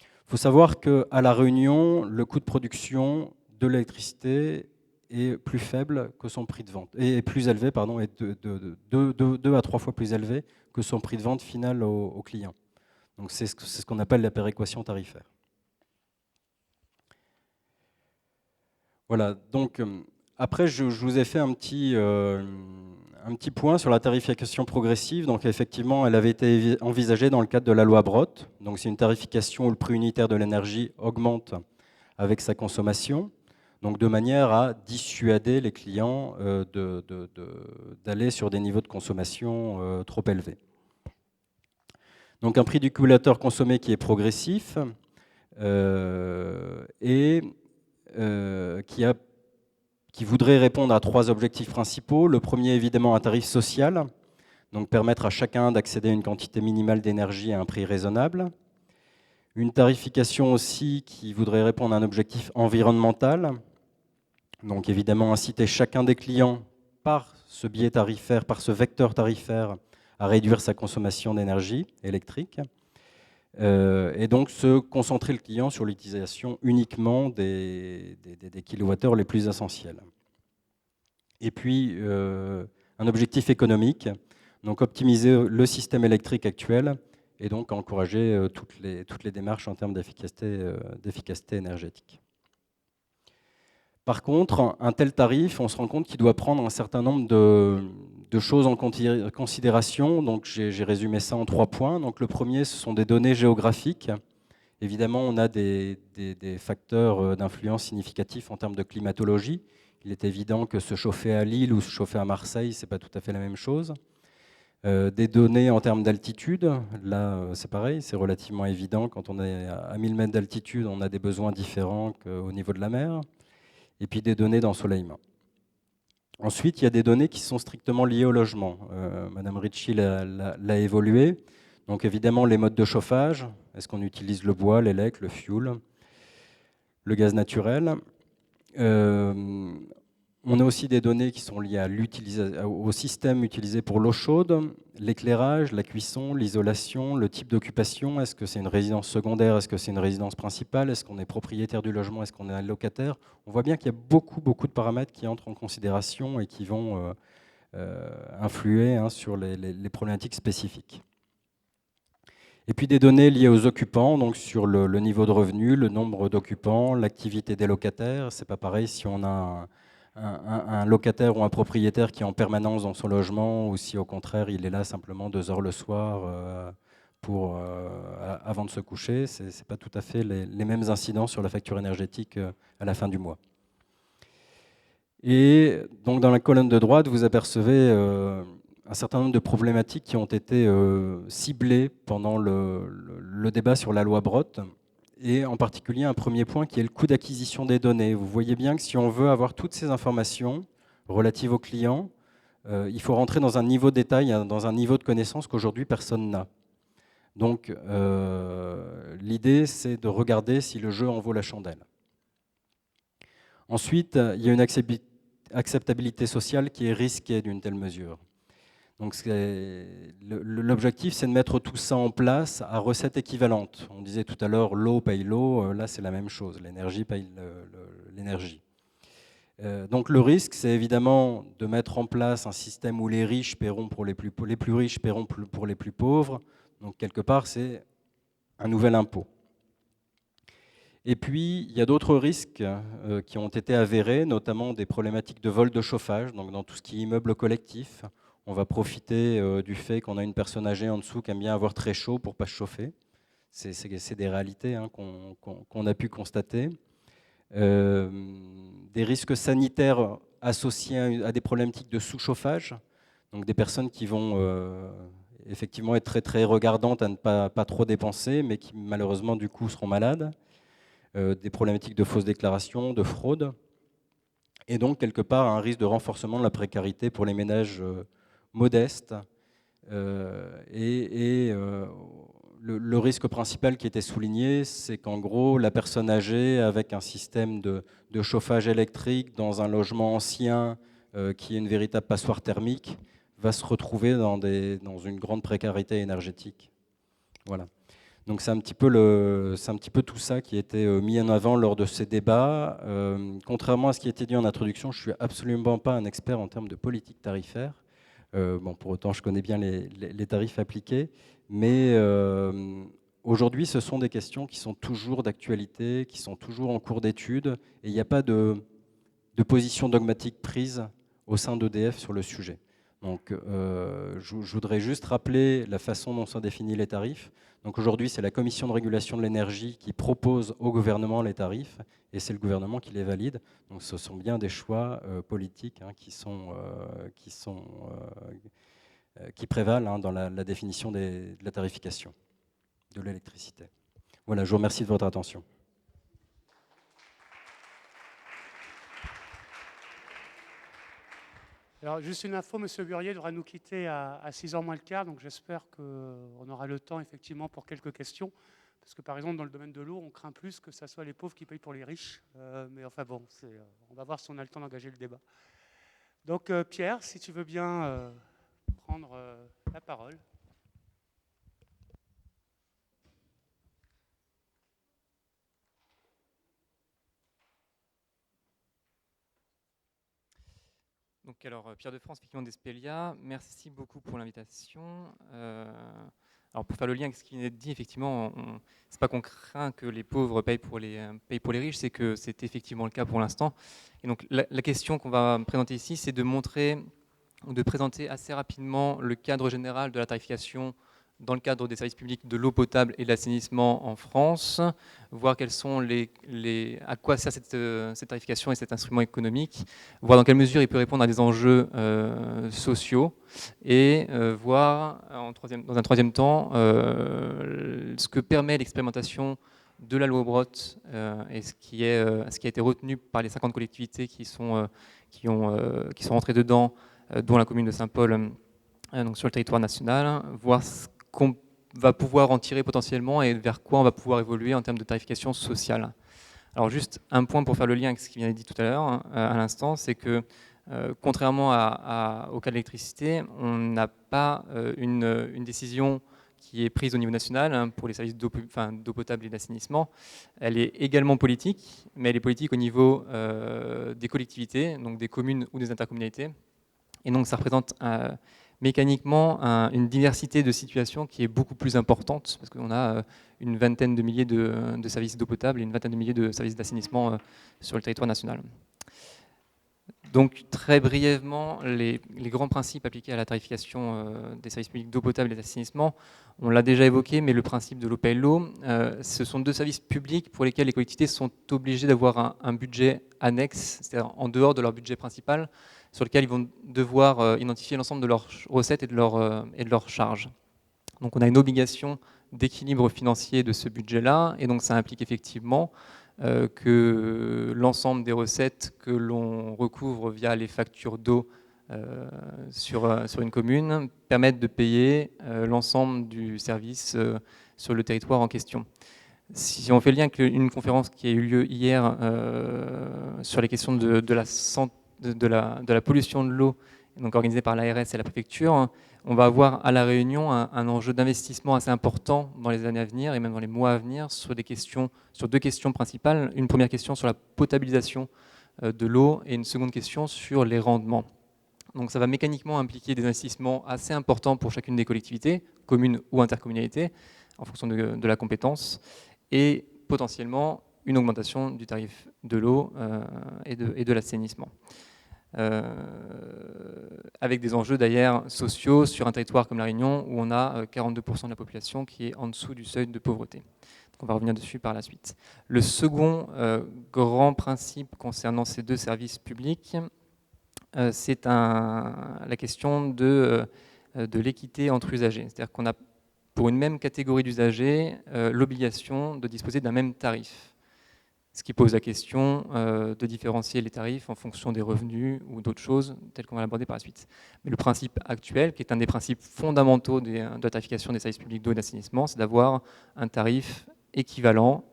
Il faut savoir qu'à La Réunion, le coût de production de l'électricité est plus faible que son prix de vente, et plus élevé, pardon, est de 2 à 3 fois plus élevé que son prix de vente final au client. Donc c'est ce qu'on appelle la péréquation tarifaire. Voilà, donc après je vous ai fait un petit point sur la tarification progressive. Donc effectivement, elle avait été envisagée dans le cadre de la loi Brottes. Donc c'est une tarification où le prix unitaire de l'énergie augmente avec sa consommation, donc de manière à dissuader les clients d'aller sur des niveaux de consommation trop élevés. Donc un prix du kilowattheure consommé qui est progressif et qui voudrait répondre à 3 objectifs principaux. Le premier, évidemment, un tarif social, donc permettre à chacun d'accéder à une quantité minimale d'énergie à un prix raisonnable. Une tarification aussi qui voudrait répondre à un objectif environnemental, donc évidemment inciter chacun des clients par ce biais tarifaire, par ce vecteur tarifaire, à réduire sa consommation d'énergie électrique. Et donc se concentrer le client sur l'utilisation uniquement des kilowattheures les plus essentiels. Et puis un objectif économique, donc optimiser le système électrique actuel et donc encourager toutes les démarches en termes d'efficacité énergétique. Par contre, un tel tarif, on se rend compte qu'il doit prendre un certain nombre de choses en considération. Donc j'ai résumé ça en 3 points. Donc le premier, ce sont des données géographiques. Évidemment, on a des facteurs d'influence significatifs en termes de climatologie. Il est évident que se chauffer à Lille ou se chauffer à Marseille, ce n'est pas tout à fait la même chose. Des données en termes d'altitude, là c'est pareil, c'est relativement évident. Quand on est à 1000 mètres d'altitude, on a des besoins différents qu'au niveau de la mer. Et puis des données d'ensoleillement. Ensuite, il y a des données qui sont strictement liées au logement. Madame Ritchie l'a évolué. Donc évidemment, les modes de chauffage. Est-ce qu'on utilise le bois, l'électrique, le fioul, le gaz naturel? On a aussi des données qui sont liées au système utilisé pour l'eau chaude, l'éclairage, la cuisson, l'isolation, le type d'occupation. Est-ce que c'est une résidence secondaire? Est-ce que c'est une résidence principale? Est-ce qu'on est propriétaire du logement? Est-ce qu'on est un locataire? On voit bien qu'il y a beaucoup de paramètres qui entrent en considération et qui vont influer sur les problématiques spécifiques. Et puis des données liées aux occupants, donc sur le niveau de revenu, le nombre d'occupants, l'activité des locataires. C'est pas pareil si on a un locataire ou un propriétaire qui est en permanence dans son logement, ou si au contraire il est là simplement 2 heures le soir avant de se coucher. C'est pas tout à fait les mêmes incidents sur la facture énergétique à la fin du mois. Et donc dans la colonne de droite, vous apercevez un certain nombre de problématiques qui ont été ciblées pendant le débat sur la loi Brottes, et en particulier un premier point qui est le coût d'acquisition des données. Vous voyez bien que si on veut avoir toutes ces informations relatives aux clients, il faut rentrer dans un niveau de détail, dans un niveau de connaissance qu'aujourd'hui personne n'a. Donc l'idée, c'est de regarder si le jeu en vaut la chandelle. Ensuite, il y a une acceptabilité sociale qui est risquée d'une telle mesure. Donc l'objectif, c'est de mettre tout ça en place à recettes équivalentes. On disait tout à l'heure, l'eau paye l'eau, là c'est la même chose, l'énergie paye l'énergie. Donc le risque, c'est évidemment de mettre en place un système où les riches paieront pour les plus riches paieront pour les plus pauvres. Donc quelque part, c'est un nouvel impôt. Et puis, il y a d'autres risques qui ont été avérés, notamment des problématiques de vol de chauffage, donc dans tout ce qui est immeuble collectif. On va profiter du fait qu'on a une personne âgée en dessous qui aime bien avoir très chaud pour ne pas se chauffer. C'est des réalités qu'on a pu constater. Des risques sanitaires associés à des problématiques de sous-chauffage, donc des personnes qui vont effectivement être très, très regardantes à ne pas trop dépenser, mais qui malheureusement du coup seront malades. Des problématiques de fausses déclarations, de fraude, et donc quelque part un risque de renforcement de la précarité pour les ménages modestes. Le risque principal qui était souligné, c'est qu'en gros, la personne âgée, avec un système de chauffage électrique dans un logement ancien qui est une véritable passoire thermique, va se retrouver dans une grande précarité énergétique. Voilà. Donc c'est un petit peu tout ça qui a été mis en avant lors de ces débats. Contrairement à ce qui a été dit en introduction, je ne suis absolument pas un expert en termes de politique tarifaire. Pour autant, je connais bien les tarifs appliqués. Mais aujourd'hui, ce sont des questions qui sont toujours d'actualité, qui sont toujours en cours d'étude. Et il n'y a pas de position dogmatique prise au sein d'EDF sur le sujet. Donc, je voudrais juste rappeler la façon dont sont définis les tarifs. Donc aujourd'hui, c'est la Commission de régulation de l'énergie qui propose au gouvernement les tarifs, et c'est le gouvernement qui les valide. Donc ce sont bien des choix politiques qui prévalent dans la définition de la tarification de l'électricité. Voilà, je vous remercie de votre attention. Alors, juste une info, M. Burier devra nous quitter à 6h moins le quart, donc j'espère qu'on aura le temps, effectivement, pour quelques questions. Parce que, par exemple, dans le domaine de l'eau, on craint plus que ce soit les pauvres qui payent pour les riches. Mais enfin bon, on va voir si on a le temps d'engager le débat. Donc, Pierre, si tu veux bien prendre la parole. Donc, alors, Pierre de France, effectivement, d'Espelia, merci beaucoup pour l'invitation. Alors, pour faire le lien avec ce qui est dit, effectivement, c'est pas qu'on craint que les pauvres payent pour les riches, c'est que c'est effectivement le cas pour l'instant. Et donc, la question qu'on va présenter ici, c'est de présenter assez rapidement le cadre général de la tarification dans le cadre des services publics de l'eau potable et de l'assainissement en France, voir quels sont à quoi sert cette tarification et cet instrument économique, voir dans quelle mesure il peut répondre à des enjeux sociaux, et voir dans un troisième temps ce que permet l'expérimentation de la loi Brottes et ce qui a été retenu par les 50 collectivités qui sont rentrées dedans, dont la commune de Saint-Paul, donc sur le territoire national, voir ce qu'on va pouvoir en tirer potentiellement et vers quoi on va pouvoir évoluer en termes de tarification sociale. Alors juste un point pour faire le lien avec ce qui vient d'être dit tout à l'heure, à l'instant, c'est que contrairement au cas de l'électricité, on n'a pas une décision qui est prise au niveau national pour les services d'eau potable et d'assainissement. Elle est également politique, mais elle est politique au niveau des collectivités, donc des communes ou des intercommunalités. Et donc ça représente mécaniquement une diversité de situations qui est beaucoup plus importante, parce qu'on a une vingtaine de milliers de services d'eau potable et une vingtaine de milliers de services d'assainissement sur le territoire national. Donc très brièvement, les grands principes appliqués à la tarification des services publics d'eau potable et d'assainissement, on l'a déjà évoqué, mais le principe de l'eau paye l'eau, ce sont deux services publics pour lesquels les collectivités sont obligées d'avoir un budget annexe, c'est-à-dire en dehors de leur budget principal, sur lequel ils vont devoir identifier l'ensemble de leurs recettes et de leurs charges. Donc on a une obligation d'équilibre financier de ce budget-là, et donc ça implique effectivement que l'ensemble des recettes que l'on recouvre via les factures d'eau sur une commune permettent de payer l'ensemble du service sur le territoire en question. Si on fait le lien avec une conférence qui a eu lieu hier sur les questions de la pollution de l'eau, donc organisée par l'ARS et la préfecture, on va avoir à La Réunion un enjeu d'investissement assez important dans les années à venir et même dans les mois à venir sur deux questions principales. Une première question sur la potabilisation de l'eau et une seconde question sur les rendements. Donc ça va mécaniquement impliquer des investissements assez importants pour chacune des collectivités, communes ou intercommunalités, en fonction de la compétence, et potentiellement une augmentation du tarif de l'eau et de l'assainissement. Avec des enjeux d'ailleurs sociaux sur un territoire comme La Réunion où on a 42% de la population qui est en dessous du seuil de pauvreté. Donc on va revenir dessus par la suite. Le second grand principe concernant ces deux services publics, c'est la question de l'équité entre usagers. C'est-à-dire qu'on a pour une même catégorie d'usagers l'obligation de disposer d'un même tarif. Ce qui pose la question de différencier les tarifs en fonction des revenus ou d'autres choses, telles qu'on va l'aborder par la suite. Mais le principe actuel, qui est un des principes fondamentaux de la tarification des services publics d'eau et d'assainissement, c'est d'avoir un tarif équivalent,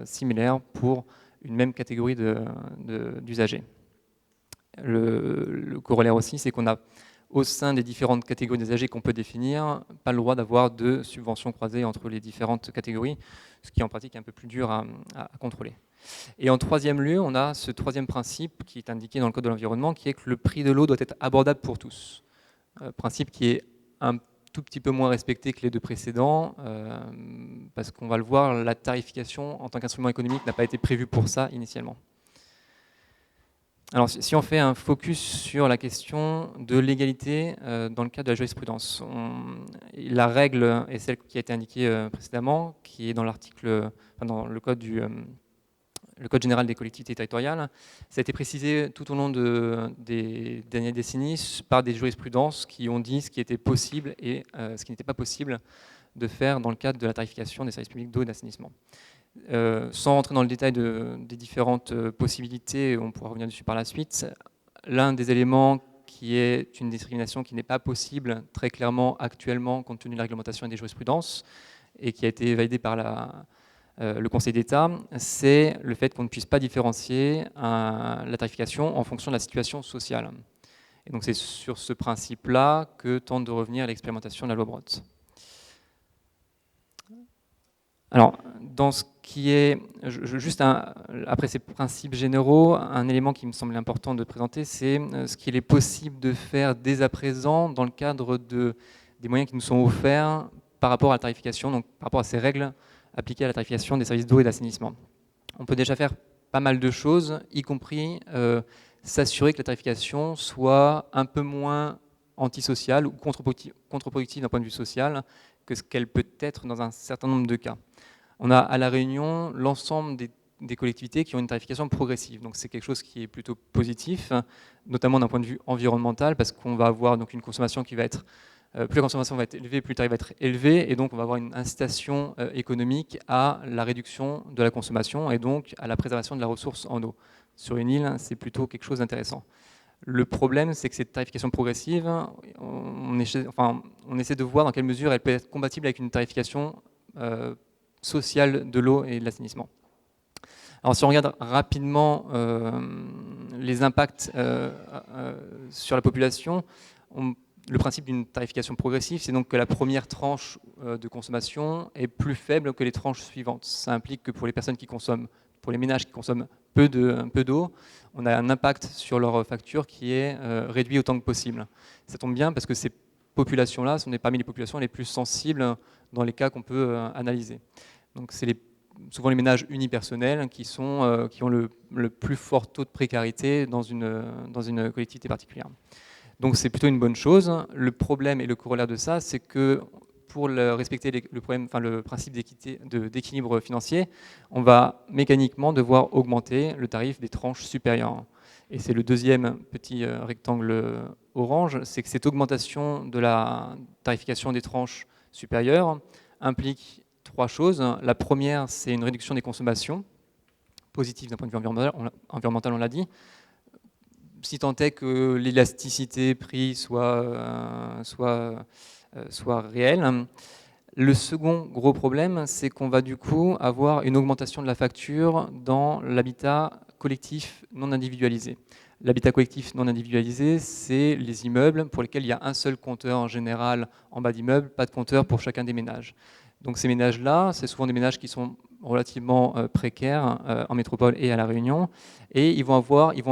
similaire, pour une même catégorie d'usagers. Le corollaire aussi, c'est qu'on a, au sein des différentes catégories d'usagers qu'on peut définir, pas le droit d'avoir de subventions croisées entre les différentes catégories, ce qui en pratique est un peu plus dur à contrôler. Et en troisième lieu, on a ce troisième principe qui est indiqué dans le Code de l'environnement, qui est que le prix de l'eau doit être abordable pour tous. Principe qui est un tout petit peu moins respecté que les deux précédents, parce qu'on va le voir, la tarification en tant qu'instrument économique n'a pas été prévue pour ça initialement. Alors, si on fait un focus sur la question de l'égalité dans le cadre de la jurisprudence, la règle est celle qui a été indiquée précédemment, qui est dans dans le code le Code général des collectivités territoriales. Ça a été précisé tout au long des dernières décennies par des jurisprudences qui ont dit ce qui était possible et ce qui n'était pas possible de faire dans le cadre de la tarification des services publics d'eau et d'assainissement. Sans rentrer dans le détail des différentes possibilités, on pourra revenir dessus par la suite, l'un des éléments qui est une discrimination qui n'est pas possible très clairement actuellement compte tenu de la réglementation et des jurisprudences et qui a été validée par le Conseil d'État, c'est le fait qu'on ne puisse pas différencier la tarification en fonction de la situation sociale. Et donc c'est sur ce principe-là que tente de revenir l'expérimentation de la loi Brottes. Alors, dans ce qui est, après ces principes généraux, un élément qui me semble important de présenter, c'est ce qu'il est possible de faire dès à présent dans le cadre des moyens qui nous sont offerts par rapport à la tarification, donc par rapport à ces règles appliquées à la tarification des services d'eau et d'assainissement. On peut déjà faire pas mal de choses, y compris s'assurer que la tarification soit un peu moins antisociale ou contre-productive d'un point de vue social que ce qu'elle peut être dans un certain nombre de cas. On a à La Réunion l'ensemble des collectivités qui ont une tarification progressive. Donc c'est quelque chose qui est plutôt positif, notamment d'un point de vue environnemental, parce qu'on va avoir donc une consommation qui va être, plus la consommation va être élevée, plus le tarif va être élevé, et donc on va avoir une incitation économique à la réduction de la consommation et donc à la préservation de la ressource en eau. Sur une île, c'est plutôt quelque chose d'intéressant. Le problème, c'est que cette tarification progressive, on essaie de voir dans quelle mesure elle peut être compatible avec une tarification sociale de l'eau et de l'assainissement. Alors si on regarde rapidement les impacts sur la population, le principe d'une tarification progressive, c'est donc que la première tranche de consommation est plus faible que les tranches suivantes. Ça implique que pour les personnes qui consomment, pour les ménages qui consomment peu d'eau, on a un impact sur leur facture qui est réduit autant que possible. Ça tombe bien parce que c'est populations-là sont parmi les populations les plus sensibles dans les cas qu'on peut analyser. Donc c'est souvent les ménages unipersonnels qui ont le plus fort taux de précarité dans une collectivité particulière. Donc c'est plutôt une bonne chose. Le problème et le corollaire de ça, c'est que pour respecter le principe d'équilibre financier, on va mécaniquement devoir augmenter le tarif des tranches supérieures. Et c'est le deuxième petit rectangle orange, c'est que cette augmentation de la tarification des tranches supérieures implique 3 choses. La première, c'est une réduction des consommations, positive d'un point de vue environnemental, on l'a dit, si tant est que l'élasticité prix soit réelle. Le second gros problème, c'est qu'on va du coup avoir une augmentation de la facture dans l'habitat collectif non individualisé. L'habitat collectif non individualisé, c'est les immeubles pour lesquels il y a un seul compteur en général en bas d'immeuble, pas de compteur pour chacun des ménages. Donc ces ménages-là, c'est souvent des ménages qui sont relativement précaires en métropole et à La Réunion, et ils vont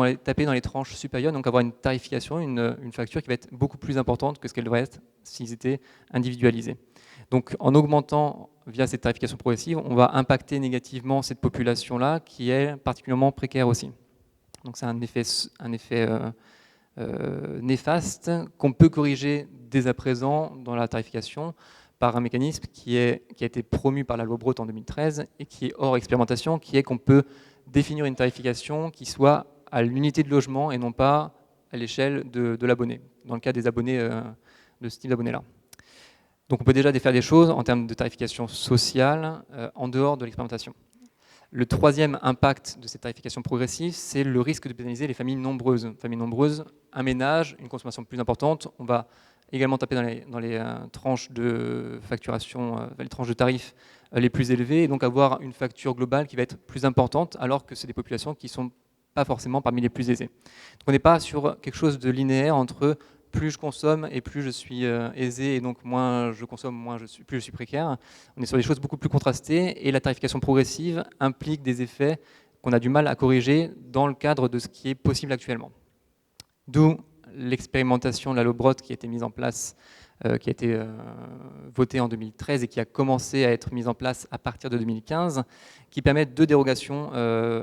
aller taper dans les tranches supérieures, donc avoir une tarification, une facture qui va être beaucoup plus importante que ce qu'elle devrait être s'ils étaient individualisés. Donc en augmentant via cette tarification progressive, on va impacter négativement cette population-là qui est particulièrement précaire aussi. Donc c'est un effet néfaste qu'on peut corriger dès à présent dans la tarification par un mécanisme qui a été promu par la loi Brotte en 2013 et qui est hors expérimentation, qui est qu'on peut définir une tarification qui soit à l'unité de logement et non pas à l'échelle de l'abonné, dans le cas des abonnés, de ce type d'abonnés-là. Donc on peut déjà faire des choses en termes de tarification sociale en dehors de l'expérimentation. Le troisième impact de cette tarification progressive, c'est le risque de pénaliser les familles nombreuses. Familles nombreuses, un ménage, une consommation plus importante, on va également taper dans les tranches de facturation, les tranches de tarifs les plus élevées, et donc avoir une facture globale qui va être plus importante, alors que c'est des populations qui ne sont pas forcément parmi les plus aisées. Donc on n'est pas sur quelque chose de linéaire entre plus je consomme et plus je suis aisé, et donc moins je consomme, plus je suis précaire. On est sur des choses beaucoup plus contrastées, et la tarification progressive implique des effets qu'on a du mal à corriger dans le cadre de ce qui est possible actuellement. D'où l'expérimentation de la loi Brotte qui a été mise en place, qui a été votée en 2013 et qui a commencé à être mise en place à partir de 2015, qui permettent 2 dérogations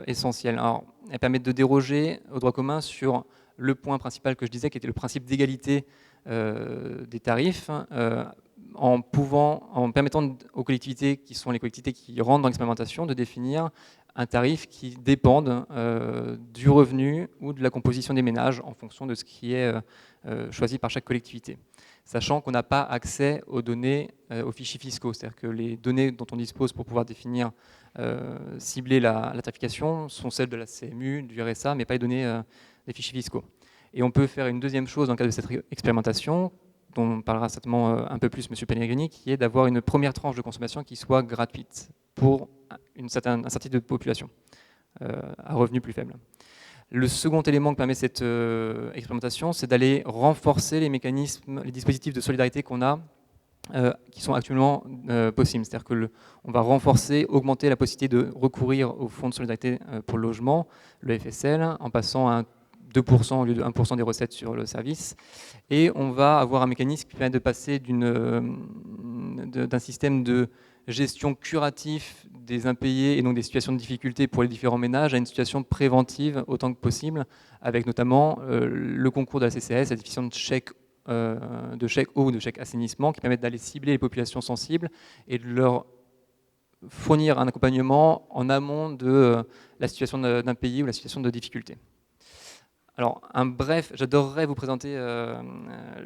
essentielles. Alors, elles permettent de déroger au droit commun sur le point principal que je disais, qui était le principe d'égalité des tarifs, en permettant aux collectivités, qui sont les collectivités qui rentrent dans l'expérimentation, de définir un tarif qui dépende du revenu ou de la composition des ménages en fonction de ce qui est choisi par chaque collectivité. Sachant qu'on n'a pas accès aux données, aux fichiers fiscaux. C'est-à-dire que les données dont on dispose pour pouvoir définir, cibler la tarification sont celles de la CMU, du RSA, mais pas les données des fichiers fiscaux. Et on peut faire une deuxième chose dans le cadre de cette expérimentation, dont parlera certainement un peu plus M. Pellegrini, qui est d'avoir une première tranche de consommation qui soit gratuite pour un certain type de population à revenus plus faibles. Le second élément que permet cette expérimentation, c'est d'aller renforcer les mécanismes, les dispositifs de solidarité qu'on a, qui sont actuellement possibles. C'est-à-dire qu'on va renforcer, augmenter la possibilité de recourir au Fonds de solidarité pour le logement, le FSL, en passant à 2% au lieu de 1% des recettes sur le service. Et on va avoir un mécanisme qui permet de passer d'un système de gestion curatif des impayés et donc des situations de difficulté pour les différents ménages à une situation préventive autant que possible, avec notamment le concours de la CCAS, la définition de chèques eau ou de chèques assainissement, qui permettent d'aller cibler les populations sensibles et de leur fournir un accompagnement en amont de la situation d'impayé ou la situation de difficulté. Alors, j'adorerais vous présenter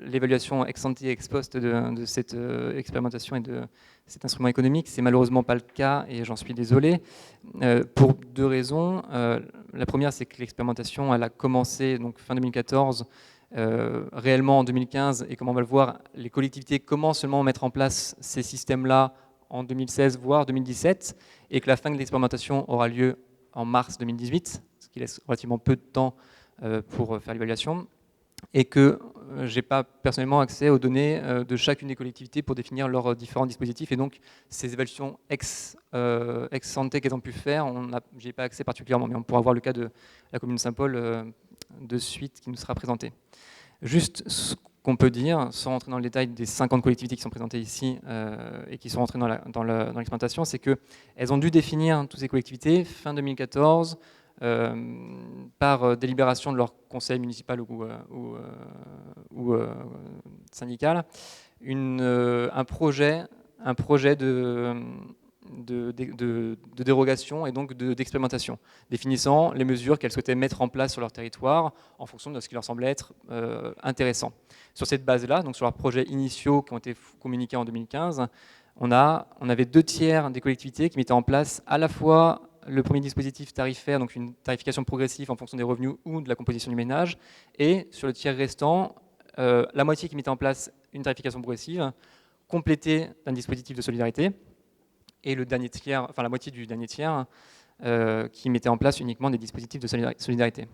l'évaluation ex ante et ex post de cette expérimentation et de cet instrument économique. C'est malheureusement pas le cas et j'en suis désolé, pour 2 raisons. La première, c'est que l'expérimentation, elle a commencé donc fin 2014, réellement en 2015, et comme on va le voir, les collectivités commencent seulement à mettre en place ces systèmes-là en 2016, voire 2017, et que la fin de l'expérimentation aura lieu en mars 2018, ce qui laisse relativement peu de temps pour faire l'évaluation, et que je n'ai pas personnellement accès aux données de chacune des collectivités pour définir leurs différents dispositifs, et donc ces évaluations ex ante qu'elles ont pu faire, je n'y ai pas accès particulièrement, mais on pourra voir le cas de la commune de Saint-Paul de suite qui nous sera présenté. Juste qu'on peut dire, sans rentrer dans le détail des 50 collectivités qui sont présentées ici et qui sont rentrées dans l'expérimentation, c'est qu'elles ont dû définir, toutes ces collectivités, fin 2014, par délibération de leur conseil municipal ou syndical, un projet de dérogation et donc d'expérimentation, définissant les mesures qu'elles souhaitaient mettre en place sur leur territoire en fonction de ce qui leur semblait être intéressant. Sur cette base-là, donc sur leurs projets initiaux qui ont été communiqués en 2015, on avait 2/3 des collectivités qui mettaient en place à la fois le premier dispositif tarifaire, donc une tarification progressive en fonction des revenus ou de la composition du ménage, et sur le tiers restant, la moitié qui mettait en place une tarification progressive, complétée d'un dispositif de solidarité, et le dernier tiers, enfin la moitié du dernier tiers, qui mettait en place uniquement des dispositifs de solidarité.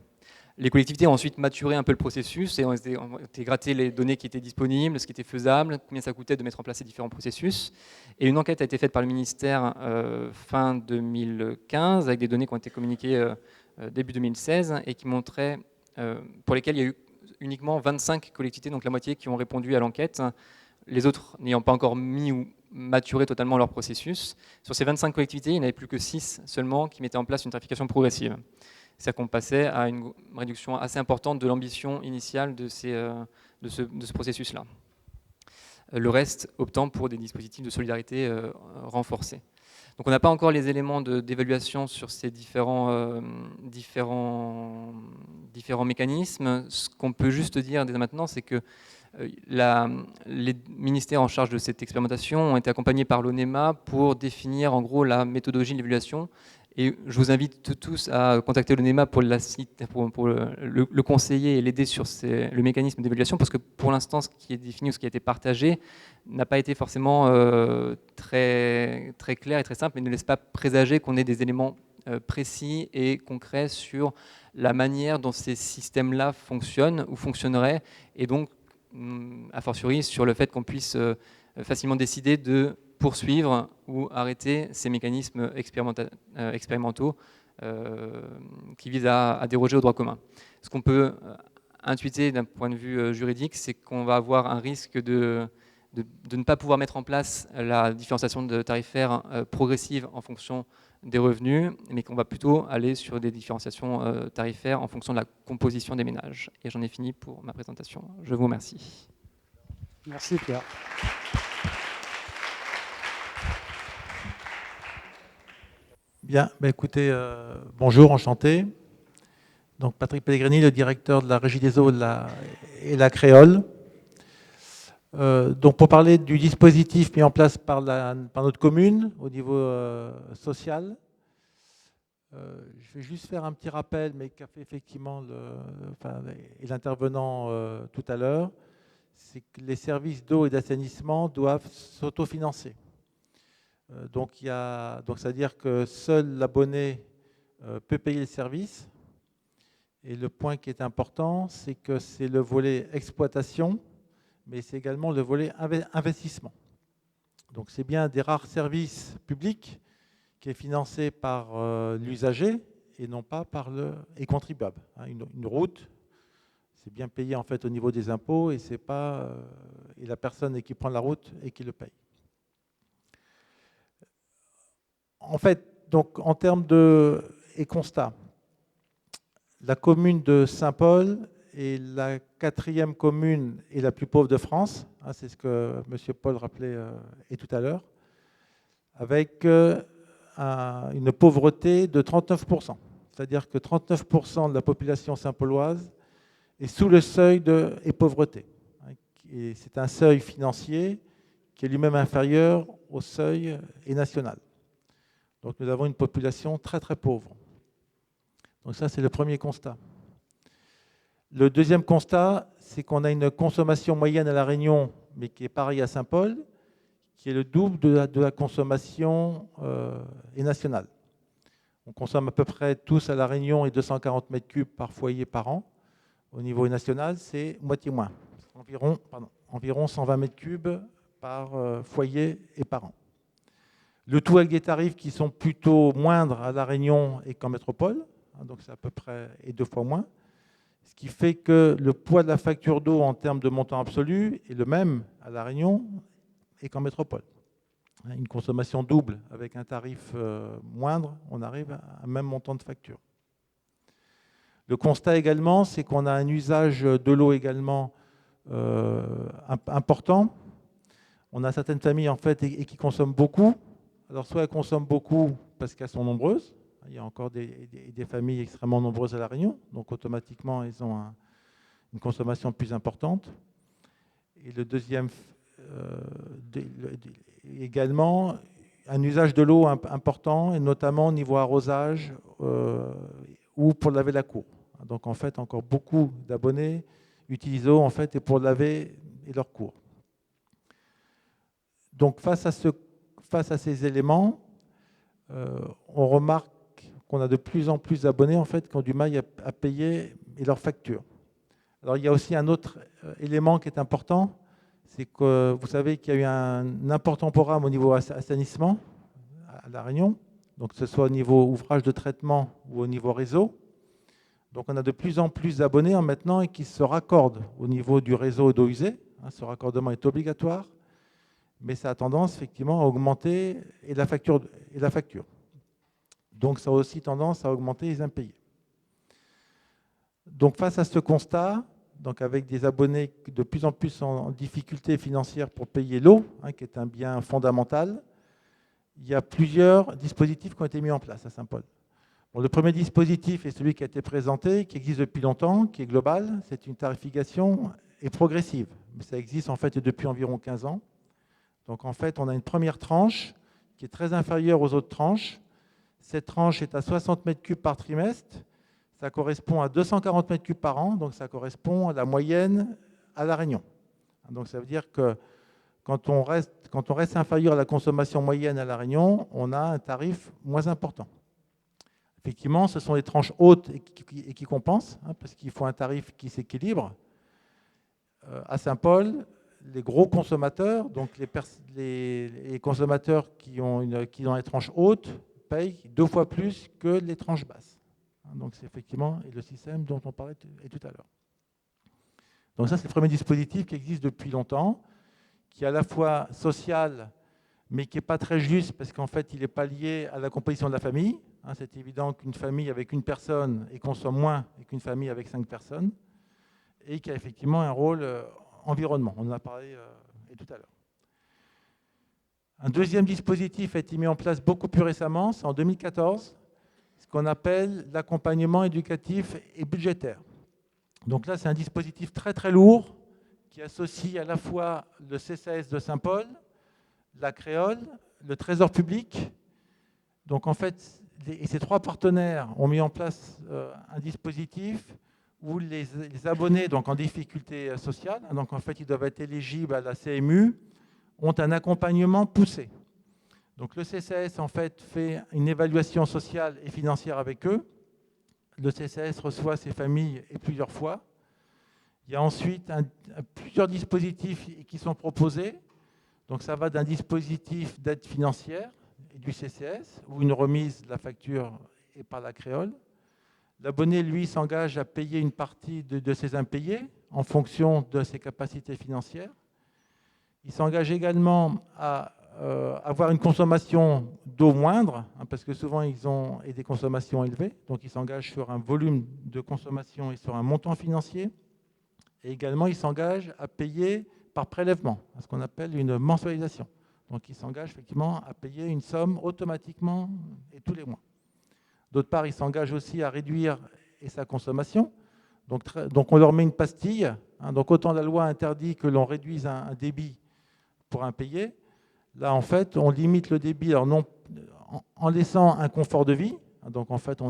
Les collectivités ont ensuite maturé un peu le processus et ont été gratter les données qui étaient disponibles, ce qui était faisable, combien ça coûtait de mettre en place ces différents processus. Et une enquête a été faite par le ministère fin 2015, avec des données qui ont été communiquées début 2016, et qui montraient, pour lesquelles il y a eu uniquement 25 collectivités, donc la moitié, qui ont répondu à l'enquête, les autres n'ayant pas encore mis ou maturé totalement leur processus. Sur ces 25 collectivités, il n'y en avait plus que 6 seulement qui mettaient en place une tarification progressive. C'est-à-dire qu'on passait à une réduction assez importante de l'ambition initiale de ce processus-là. Le reste optant pour des dispositifs de solidarité renforcés. Donc on n'a pas encore les éléments d'évaluation sur ces différents mécanismes. Ce qu'on peut juste dire dès maintenant, c'est que les ministères en charge de cette expérimentation ont été accompagnés par l'ONEMA pour définir en gros la méthodologie de l'évaluation. Et je vous invite tous à contacter l'ONEMA pour le conseiller et l'aider sur le mécanisme d'évaluation, parce que pour l'instant, ce qui est défini ou ce qui a été partagé n'a pas été forcément très, très clair et très simple, mais ne laisse pas présager qu'on ait des éléments précis et concrets sur la manière dont ces systèmes-là fonctionnent ou fonctionneraient, et donc, a fortiori, sur le fait qu'on puisse facilement décider de poursuivre ou arrêter ces mécanismes expérimentaux qui visent à déroger au droit commun. Ce qu'on peut intuiter d'un point de vue juridique, c'est qu'on va avoir un risque de ne pas pouvoir mettre en place la différenciation tarifaire progressive en fonction des revenus, mais qu'on va plutôt aller sur des différenciations tarifaires en fonction de la composition des ménages. Et j'en ai fini pour ma présentation. Je vous remercie. Merci Pierre. Bien, écoutez, bonjour, enchanté. Donc Patrick Pellegrini, le directeur de la Régie des eaux et la Créole. Donc pour parler du dispositif mis en place par notre commune au niveau social, je vais juste faire un petit rappel, mais qu'a fait effectivement l'intervenant tout à l'heure, c'est que les services d'eau et d'assainissement doivent s'autofinancer. Donc c'est-à-dire que seul l'abonné peut payer le service. Et le point qui est important, c'est que c'est le volet exploitation, mais c'est également le volet investissement. Donc c'est bien des rares services publics qui est financé par l'usager et non pas par le contribuable. Une route, c'est bien payé en fait au niveau des impôts et c'est pas et la personne qui prend la route et qui le paye. En fait, donc en termes de constat, la commune de Saint-Paul est la 4e commune et la plus pauvre de France. C'est ce que M. Paul rappelait tout à l'heure, avec une pauvreté de 39%. C'est-à-dire que 39% de la population saint-pauloise est sous le seuil de pauvreté. Et c'est un seuil financier qui est lui-même inférieur au seuil national. Donc nous avons une population très très pauvre. Donc ça c'est le premier constat. Le deuxième constat, c'est qu'on a une consommation moyenne à La Réunion, mais qui est pareille à Saint-Paul, qui est le double de la consommation nationale. On consomme à peu près tous à La Réunion et 240 mètres cubes par foyer par an. Au niveau national, c'est moitié moins, environ 120 mètres cubes par foyer et par an. Le tout avec des tarifs qui sont plutôt moindres à La Réunion et qu'en métropole, donc c'est à peu près 2 fois moins. Ce qui fait que le poids de la facture d'eau en termes de montant absolu est le même à La Réunion et qu'en métropole. Une consommation double avec un tarif moindre, on arrive à un même montant de facture. Le constat également, c'est qu'on a un usage de l'eau également important. On a certaines familles en fait et qui consomment beaucoup. Alors soit elles consomment beaucoup parce qu'elles sont nombreuses. Il y a encore des familles extrêmement nombreuses à La Réunion, donc automatiquement elles ont une consommation plus importante. Et le deuxième, également, un usage de l'eau important, et notamment au niveau arrosage ou pour laver la cour. Donc en fait, encore beaucoup d'abonnés utilisent l'eau en fait, et pour laver et leur cour. Donc face à ces éléments, on remarque qu'on a de plus en plus d'abonnés en fait, qui ont du mal à payer leurs factures. Alors il y a aussi un autre élément qui est important, c'est que vous savez qu'il y a eu un important programme au niveau assainissement à La Réunion, donc que ce soit au niveau ouvrage de traitement ou au niveau réseau. Donc on a de plus en plus d'abonnés maintenant et qui se raccordent au niveau du réseau d'eau usée. Ce raccordement est obligatoire, mais ça a tendance effectivement à augmenter et la facture. Donc ça a aussi tendance à augmenter les impayés. Donc face à ce constat, donc avec des abonnés de plus en plus en difficulté financière pour payer l'eau, qui est un bien fondamental, il y a plusieurs dispositifs qui ont été mis en place à Saint-Paul. Bon, le premier dispositif est celui qui a été présenté, qui existe depuis longtemps, qui est global. C'est une tarification et progressive. Mais ça existe en fait depuis environ 15 ans. Donc en fait, on a une première tranche qui est très inférieure aux autres tranches. Cette tranche est à 60 mètres cubes par trimestre. Ça correspond à 240 mètres cubes par an. Donc ça correspond à la moyenne à La Réunion. Donc ça veut dire que quand on reste inférieur à la consommation moyenne à La Réunion, on a un tarif moins important. Effectivement, ce sont les tranches hautes et qui compensent, parce qu'il faut un tarif qui s'équilibre. À Saint-Paul, les gros consommateurs, donc les consommateurs qui ont les tranches hautes, payent 2 fois plus que les tranches basses. Donc c'est effectivement le système dont on parlait tout à l'heure. Donc ça, c'est le premier dispositif qui existe depuis longtemps, qui est à la fois social, mais qui n'est pas très juste parce qu'en fait, il n'est pas lié à la composition de la famille. C'est évident qu'une famille avec une personne consomme moins qu'une famille avec 5 personnes, et qui a effectivement un rôle environnement. On en a parlé tout à l'heure. Un deuxième dispositif a été mis en place beaucoup plus récemment, c'est en 2014, ce qu'on appelle l'accompagnement éducatif et budgétaire. Donc là, c'est un dispositif très très lourd qui associe à la fois le CCAS de Saint-Paul, la Créole, le Trésor public. Donc en fait, ces 3 partenaires ont mis en place un dispositif où les abonnés donc en difficulté sociale, donc en fait ils doivent être éligibles à la CMU, ont un accompagnement poussé. Donc le CCAS en fait une évaluation sociale et financière avec eux. Le CCAS reçoit ces familles et plusieurs fois. Il y a ensuite plusieurs dispositifs qui sont proposés. Donc ça va d'un dispositif d'aide financière et du CCAS, où une remise de la facture est par la Créole. L'abonné, lui, s'engage à payer une partie de ses impayés en fonction de ses capacités financières. Il s'engage également à avoir une consommation d'eau moindre, parce que souvent ils ont des consommations élevées, donc il s'engage sur un volume de consommation et sur un montant financier. Et également, il s'engage à payer par prélèvement, ce qu'on appelle une mensualisation. Donc il s'engage effectivement à payer une somme automatiquement et tous les mois. D'autre part, il s'engage aussi à réduire sa consommation. Donc on leur met une pastille. Donc autant la loi interdit que l'on réduise un débit pour impayé. Là, en fait, on limite le débit en laissant un confort de vie. Donc en fait,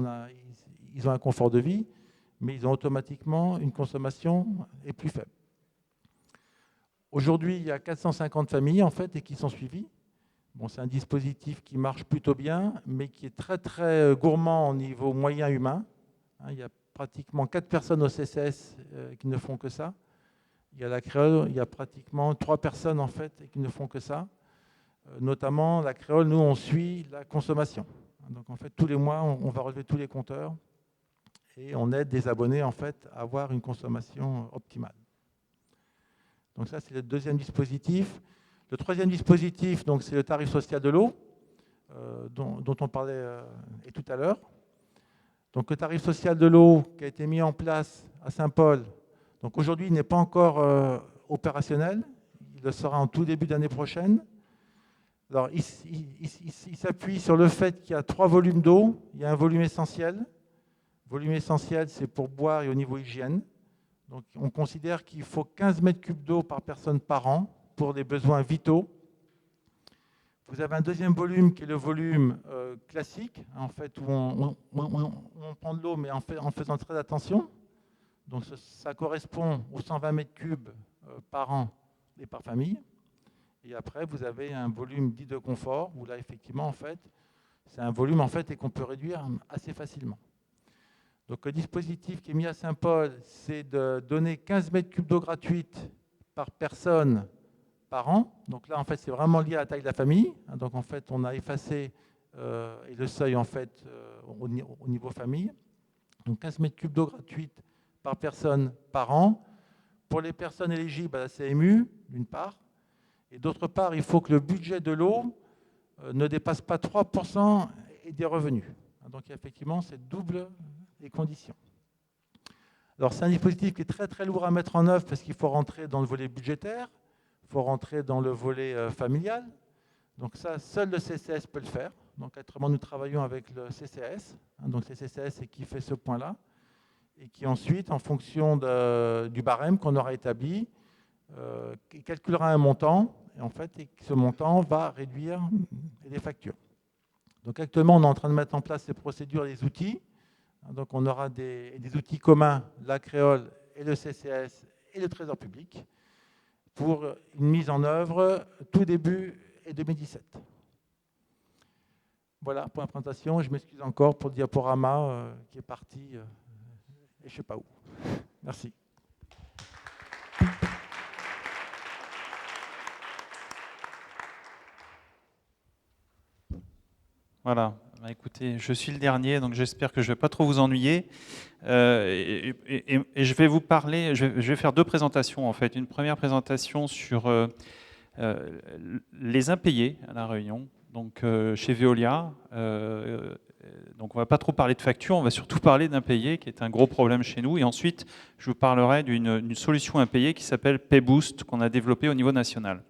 ils ont un confort de vie, mais ils ont automatiquement une consommation plus faible. Aujourd'hui, il y a 450 familles en fait, et qui sont suivies. Bon, c'est un dispositif qui marche plutôt bien, mais qui est très, très gourmand au niveau moyen humain. Il y a pratiquement 4 personnes au CCS qui ne font que ça. Il y a la Créole, il y a pratiquement 3 personnes en fait, qui ne font que ça. Notamment, la Créole, nous, on suit la consommation. Donc, en fait, tous les mois, on va relever tous les compteurs. et on aide des abonnés en fait, à avoir une consommation optimale. Donc ça, c'est le deuxième dispositif. Le troisième dispositif, c'est le tarif social de l'eau, dont on parlait tout à l'heure. Donc le tarif social de l'eau qui a été mis en place à Saint-Paul, donc aujourd'hui, il n'est pas encore opérationnel. Il le sera en tout début d'année prochaine. Alors, il s'appuie sur le fait qu'il y a 3 volumes d'eau. Il y a un volume essentiel. Le volume essentiel, c'est pour boire et au niveau hygiène. Donc, on considère qu'il faut 15 mètres cubes d'eau par personne par an pour les besoins vitaux. Vous avez un deuxième volume qui est le volume classique, en fait, où on prend de l'eau, mais en faisant très attention. Donc, ça correspond aux 120 mètres cubes par an et par famille. Et après, vous avez un volume dit de confort, où là, effectivement, en fait, c'est un volume en fait, et qu'on peut réduire assez facilement. Donc, le dispositif qui est mis à Saint-Paul, c'est de donner 15 mètres cubes d'eau gratuite par personne par an. Donc là, en fait, c'est vraiment lié à la taille de la famille. Donc, en fait, on a effacé et le seuil, en fait, au niveau famille. Donc, 15 mètres cubes d'eau gratuite par personne par an. Pour les personnes éligibles à la CMU, d'une part. Et d'autre part, il faut que le budget de l'eau ne dépasse pas 3% des revenus. Donc, effectivement, c'est double les conditions. Alors, c'est un dispositif qui est très, très lourd à mettre en œuvre parce qu'il faut rentrer dans le volet budgétaire, il faut rentrer dans le volet familial. Donc, ça, seul le CCS peut le faire. Donc, actuellement, nous travaillons avec le CCS. Donc, le CCS, c'est qui fait ce point-là. Et qui ensuite, en fonction du barème qu'on aura établi, calculera un montant, et en fait, ce montant va réduire les factures. Donc actuellement, on est en train de mettre en place les procédures et les outils. Donc on aura des outils communs, la Créole et le CCS et le Trésor public, pour une mise en œuvre tout début 2017. Voilà pour la présentation. Je m'excuse encore pour le diaporama qui est parti et je ne sais pas où. Merci. Voilà, bah, écoutez, je suis le dernier, donc j'espère que je ne vais pas trop vous ennuyer. Et je vais vous parler, je vais faire 2 présentations en fait. Une première présentation sur les impayés à La Réunion, donc chez Veolia. Donc on ne va pas trop parler de facture, on va surtout parler d'impayés, qui est un gros problème chez nous. Et ensuite, je vous parlerai d'une solution impayée qui s'appelle PayBoost, qu'on a développée au niveau national.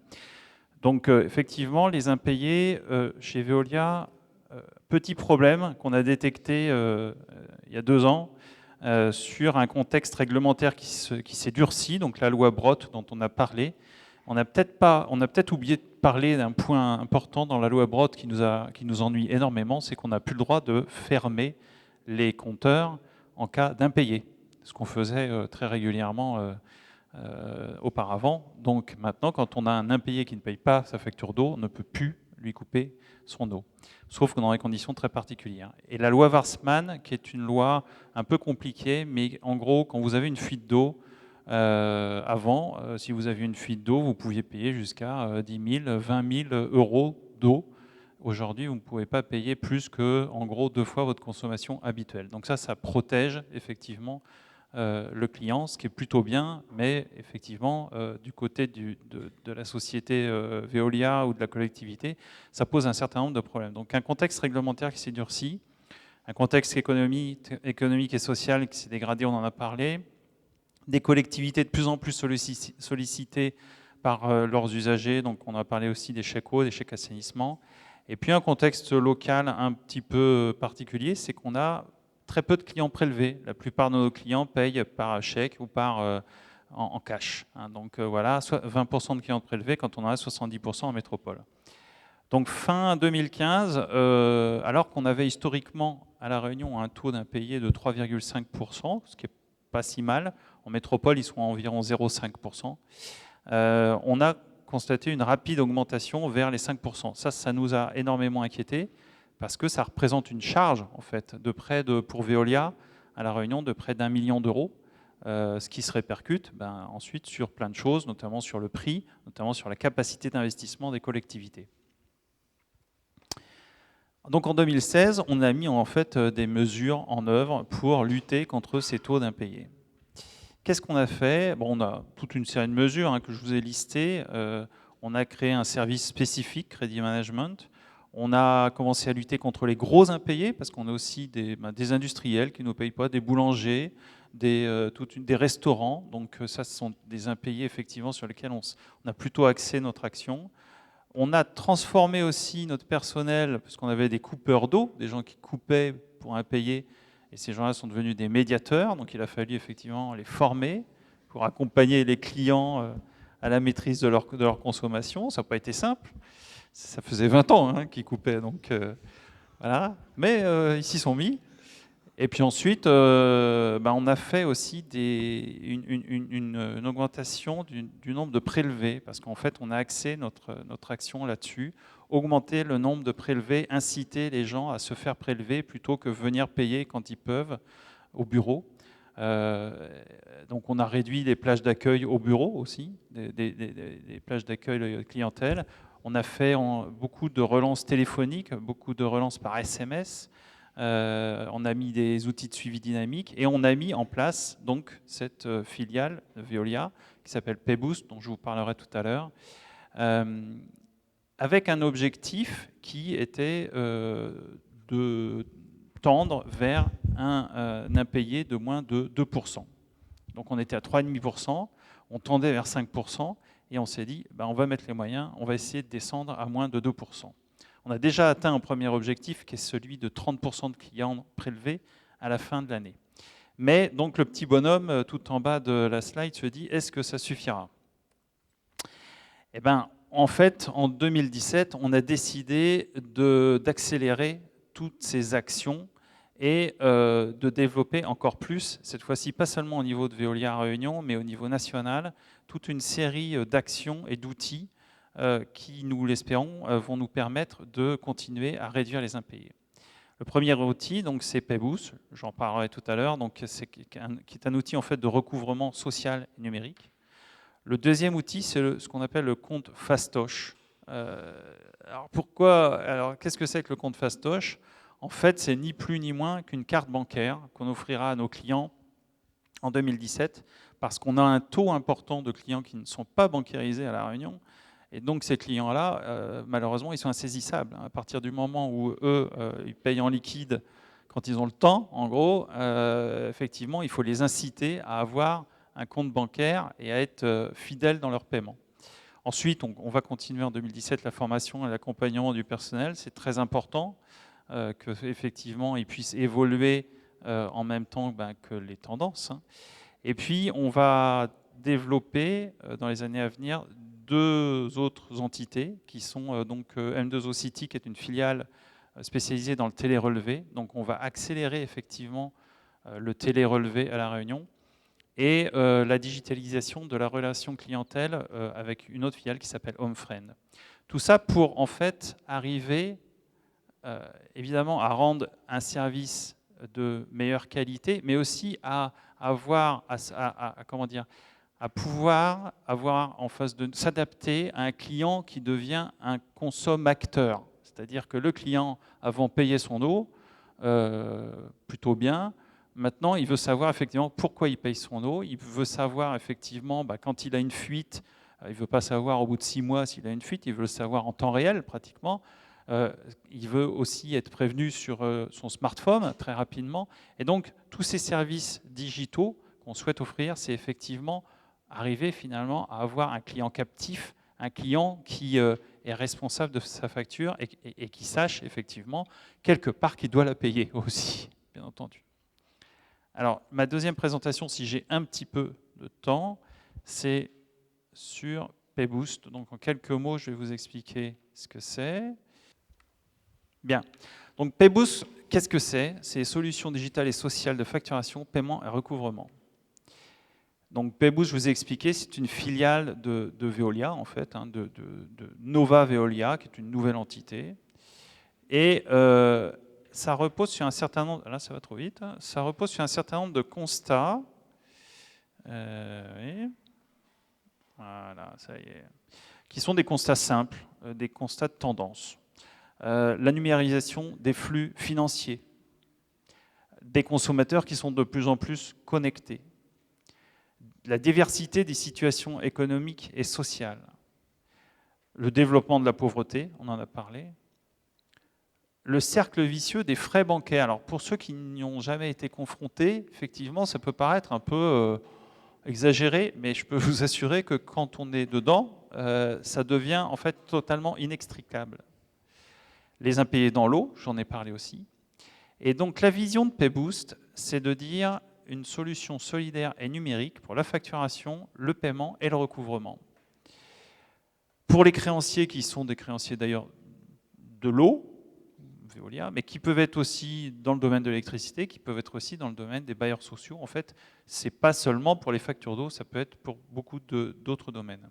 Donc effectivement, les impayés chez Veolia, petit problème qu'on a détecté il y a 2 ans sur un contexte réglementaire qui s'est durci, donc la loi Brottes dont on a parlé. On a peut-être oublié de parler d'un point important dans la loi Brottes qui nous ennuie énormément, c'est qu'on n'a plus le droit de fermer les compteurs en cas d'impayé, ce qu'on faisait très régulièrement auparavant. Donc maintenant, quand on a un impayé qui ne paye pas sa facture d'eau, on ne peut plus lui couper son eau, sauf que dans des conditions très particulières. Et la loi Warsmann, qui est une loi un peu compliquée, mais en gros, quand vous avez une fuite d'eau, si vous aviez une fuite d'eau, vous pouviez payer jusqu'à 10 000, 20 000 euros d'eau. Aujourd'hui, vous ne pouvez pas payer plus que, en gros, 2 fois votre consommation habituelle. Donc ça protège effectivement le client, ce qui est plutôt bien, mais effectivement, du côté de la société Veolia ou de la collectivité, ça pose un certain nombre de problèmes. Donc un contexte réglementaire qui s'est durci, un contexte économique et social qui s'est dégradé, on en a parlé, des collectivités de plus en plus sollicitées par leurs usagers, donc on a parlé aussi des chèques eau, des chèques assainissement, et puis un contexte local un petit peu particulier, c'est qu'on a très peu de clients prélevés. La plupart de nos clients payent par chèque ou en cash. Donc voilà, 20% de clients prélevés quand on en a 70% en métropole. Donc fin 2015, alors qu'on avait historiquement à La Réunion un taux d'impayé de 3,5%, ce qui n'est pas si mal, en métropole ils sont à environ 0,5%, on a constaté une rapide augmentation vers les 5%. Ça nous a énormément inquiétés, parce que ça représente une charge, en fait, pour Veolia, à La Réunion, de près d'1 million d'euros, ce qui se répercute ensuite sur plein de choses, notamment sur le prix, notamment sur la capacité d'investissement des collectivités. Donc en 2016, on a mis en fait des mesures en œuvre pour lutter contre ces taux d'impayés. Qu'est-ce qu'on a fait? Bon, on a toute une série de mesures que je vous ai listées. On a créé un service spécifique, Credit Management. On a commencé à lutter contre les gros impayés, parce qu'on a aussi des industriels qui ne nous payent pas, des boulangers, des restaurants. Donc ça, ce sont des impayés effectivement sur lesquels on a plutôt axé notre action. On a transformé aussi notre personnel, parce qu'on avait des coupeurs d'eau, des gens qui coupaient pour impayés, et ces gens-là sont devenus des médiateurs, donc il a fallu effectivement les former pour accompagner les clients à la maîtrise de leur consommation. Ça n'a pas été simple, ça faisait 20 ans qu'ils coupaient, donc voilà, mais ils s'y sont mis. Et puis ensuite, on a fait aussi une augmentation du nombre de prélevés, parce qu'en fait, on a axé notre action là-dessus, augmenter le nombre de prélevés, inciter les gens à se faire prélever plutôt que venir payer quand ils peuvent au bureau. Donc on a réduit les plages d'accueil au bureau aussi, des plages d'accueil clientèle. On a fait beaucoup de relances téléphoniques, beaucoup de relances par SMS. On a mis des outils de suivi dynamique et on a mis en place donc cette filiale de Veolia qui s'appelle PayBoost, dont je vous parlerai tout à l'heure, avec un objectif qui était de tendre vers un impayé de moins de 2%. Donc on était à 3,5%, on tendait vers 5% et on s'est dit on va mettre les moyens, on va essayer de descendre à moins de 2%. On a déjà atteint un premier objectif qui est celui de 30% de clients prélevés à la fin de l'année. Mais donc le petit bonhomme tout en bas de la slide se dit, est-ce que ça suffira? Eh bien, en fait, en 2017, on a décidé d'accélérer toutes ces actions et de développer encore plus, cette fois-ci pas seulement au niveau de Veolia Réunion, mais au niveau national, toute une série d'actions et d'outils qui, nous l'espérons, vont nous permettre de continuer à réduire les impayés. Le premier outil, donc, c'est PayBoost, j'en parlerai tout à l'heure, qui est un outil en fait, de recouvrement social et numérique. Le deuxième outil, c'est ce qu'on appelle le compte Fastoche. Alors, qu'est-ce que c'est que le compte Fastoche? En fait, c'est ni plus ni moins qu'une carte bancaire qu'on offrira à nos clients en 2017, parce qu'on a un taux important de clients qui ne sont pas bancarisés à La Réunion. Et donc ces clients-là, malheureusement, ils sont insaisissables. À partir du moment où eux, ils payent en liquide quand ils ont le temps, en gros, effectivement, il faut les inciter à avoir un compte bancaire et à être fidèles dans leur paiement. Ensuite, on va continuer en 2017 la formation et l'accompagnement du personnel. C'est très important qu'effectivement, ils puissent évoluer en même temps que les tendances. Et puis, on va développer dans les années à venir deux autres entités qui sont donc M2O City, qui est une filiale spécialisée dans le télé-relevé. Donc on va accélérer effectivement le télé-relevé à La Réunion et la digitalisation de la relation clientèle avec une autre filiale qui s'appelle HomeFriend. Tout ça pour en fait arriver évidemment à rendre un service de meilleure qualité, mais aussi à avoir, à pouvoir avoir en face de s'adapter à un client qui devient un consommateur. C'est-à-dire que le client, avant, payait son eau plutôt bien. Maintenant, il veut savoir effectivement pourquoi il paye son eau. Il veut savoir effectivement quand il a une fuite. Il ne veut pas savoir au bout de 6 mois s'il a une fuite. Il veut le savoir en temps réel pratiquement. Il veut aussi être prévenu sur son smartphone très rapidement. Et donc, tous ces services digitaux qu'on souhaite offrir, c'est effectivement arriver finalement à avoir un client captif, un client qui est responsable de sa facture et qui sache effectivement quelque part qu'il doit la payer aussi, bien entendu. Alors, ma deuxième présentation, si j'ai un petit peu de temps, c'est sur PayBoost. Donc, en quelques mots, je vais vous expliquer ce que c'est. Bien. Donc, PayBoost, qu'est-ce que c'est? C'est solutions digitales et sociales de facturation, paiement et recouvrement. Donc PayBoost, je vous ai expliqué, c'est une filiale de Veolia, en fait, de Nova Veolia, qui est une nouvelle entité. Et ça repose sur un certain nombre... Là, ça va trop vite. Ça repose sur un certain nombre de constats. Oui. Voilà, ça y est. Qui sont des constats simples, des constats de tendance. la numérisation des flux financiers, des consommateurs qui sont de plus en plus connectés, la diversité des situations économiques et sociales, le développement de la pauvreté, on en a parlé, le cercle vicieux des frais bancaires. Alors pour ceux qui n'y ont jamais été confrontés, effectivement, ça peut paraître un peu exagéré, mais je peux vous assurer que quand on est dedans, ça devient en fait totalement inextricable. Les impayés dans l'eau, j'en ai parlé aussi. Et donc la vision de PayBoost, c'est de dire une solution solidaire et numérique pour la facturation, le paiement et le recouvrement. Pour les créanciers qui sont des créanciers d'ailleurs de l'eau, Veolia, mais qui peuvent être aussi dans le domaine de l'électricité, qui peuvent être aussi dans le domaine des bailleurs sociaux. En fait, ce n'est pas seulement pour les factures d'eau, ça peut être pour beaucoup d'autres domaines.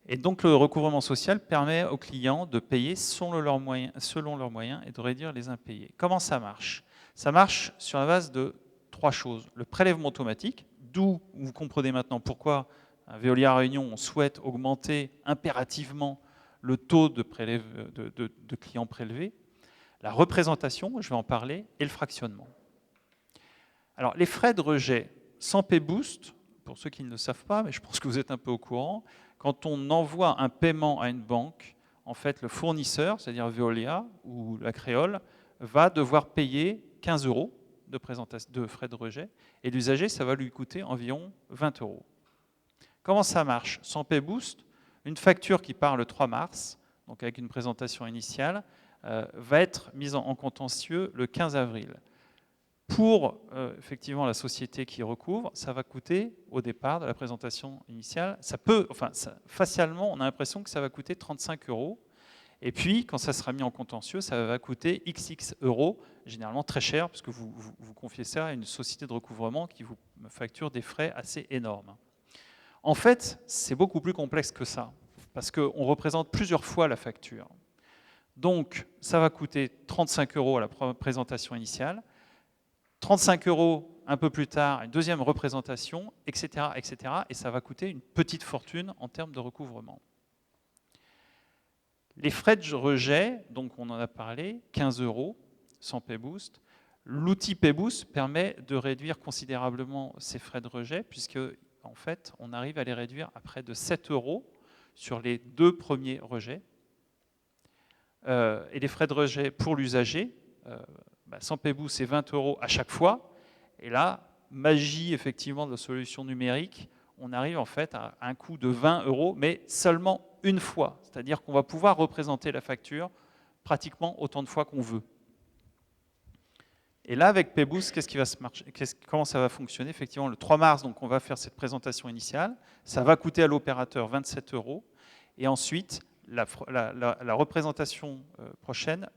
Et donc le recouvrement social permet aux clients de payer selon leurs moyens et de réduire les impayés. Comment ça marche? Ça marche sur la base de 3 choses. Le prélèvement automatique, d'où vous comprenez maintenant pourquoi à Veolia Réunion on souhaite augmenter impérativement le taux de clients prélevés, la représentation, je vais en parler, et le fractionnement. Alors, les frais de rejet sans PayBoost, pour ceux qui ne le savent pas, mais je pense que vous êtes un peu au courant, quand on envoie un paiement à une banque, en fait, le fournisseur, c'est-à-dire Veolia ou la Créole, va devoir payer 15 € de frais de rejet, et l'usager, ça va lui coûter environ 20 €. Comment ça marche? Sans PayBoost, une facture qui part le 3 mars, donc avec une présentation initiale, va être mise en contentieux le 15 avril. Pour effectivement la société qui recouvre, ça va coûter au départ de la présentation initiale, facialement on a l'impression que ça va coûter 35 €, et puis quand ça sera mis en contentieux, ça va coûter XX €, généralement très cher, parce que vous confiez ça à une société de recouvrement qui vous facture des frais assez énormes. En fait, c'est beaucoup plus complexe que ça, parce qu'on représente plusieurs fois la facture. Donc, ça va coûter 35 € à la présentation initiale, 35 € un peu plus tard, une deuxième représentation, etc., etc., et ça va coûter une petite fortune en termes de recouvrement. Les frais de rejet, donc on en a parlé, 15 € sans PayBoost. L'outil PayBoost permet de réduire considérablement ces frais de rejet, puisque en fait, on arrive à les réduire à près de 7 € sur les 2 premiers rejets. Et les frais de rejet pour l'usager, sans PayBoost, c'est 20 € à chaque fois. Et là, magie effectivement de la solution numérique, on arrive en fait à un coût de 20 €, mais seulement une fois. C'est-à-dire qu'on va pouvoir représenter la facture pratiquement autant de fois qu'on veut. Et là, avec PayBoost, comment ça va fonctionner? Effectivement, le 3 mars, donc, on va faire cette présentation initiale. Ça va coûter à l'opérateur 27 €. Et ensuite, la représentation prochaine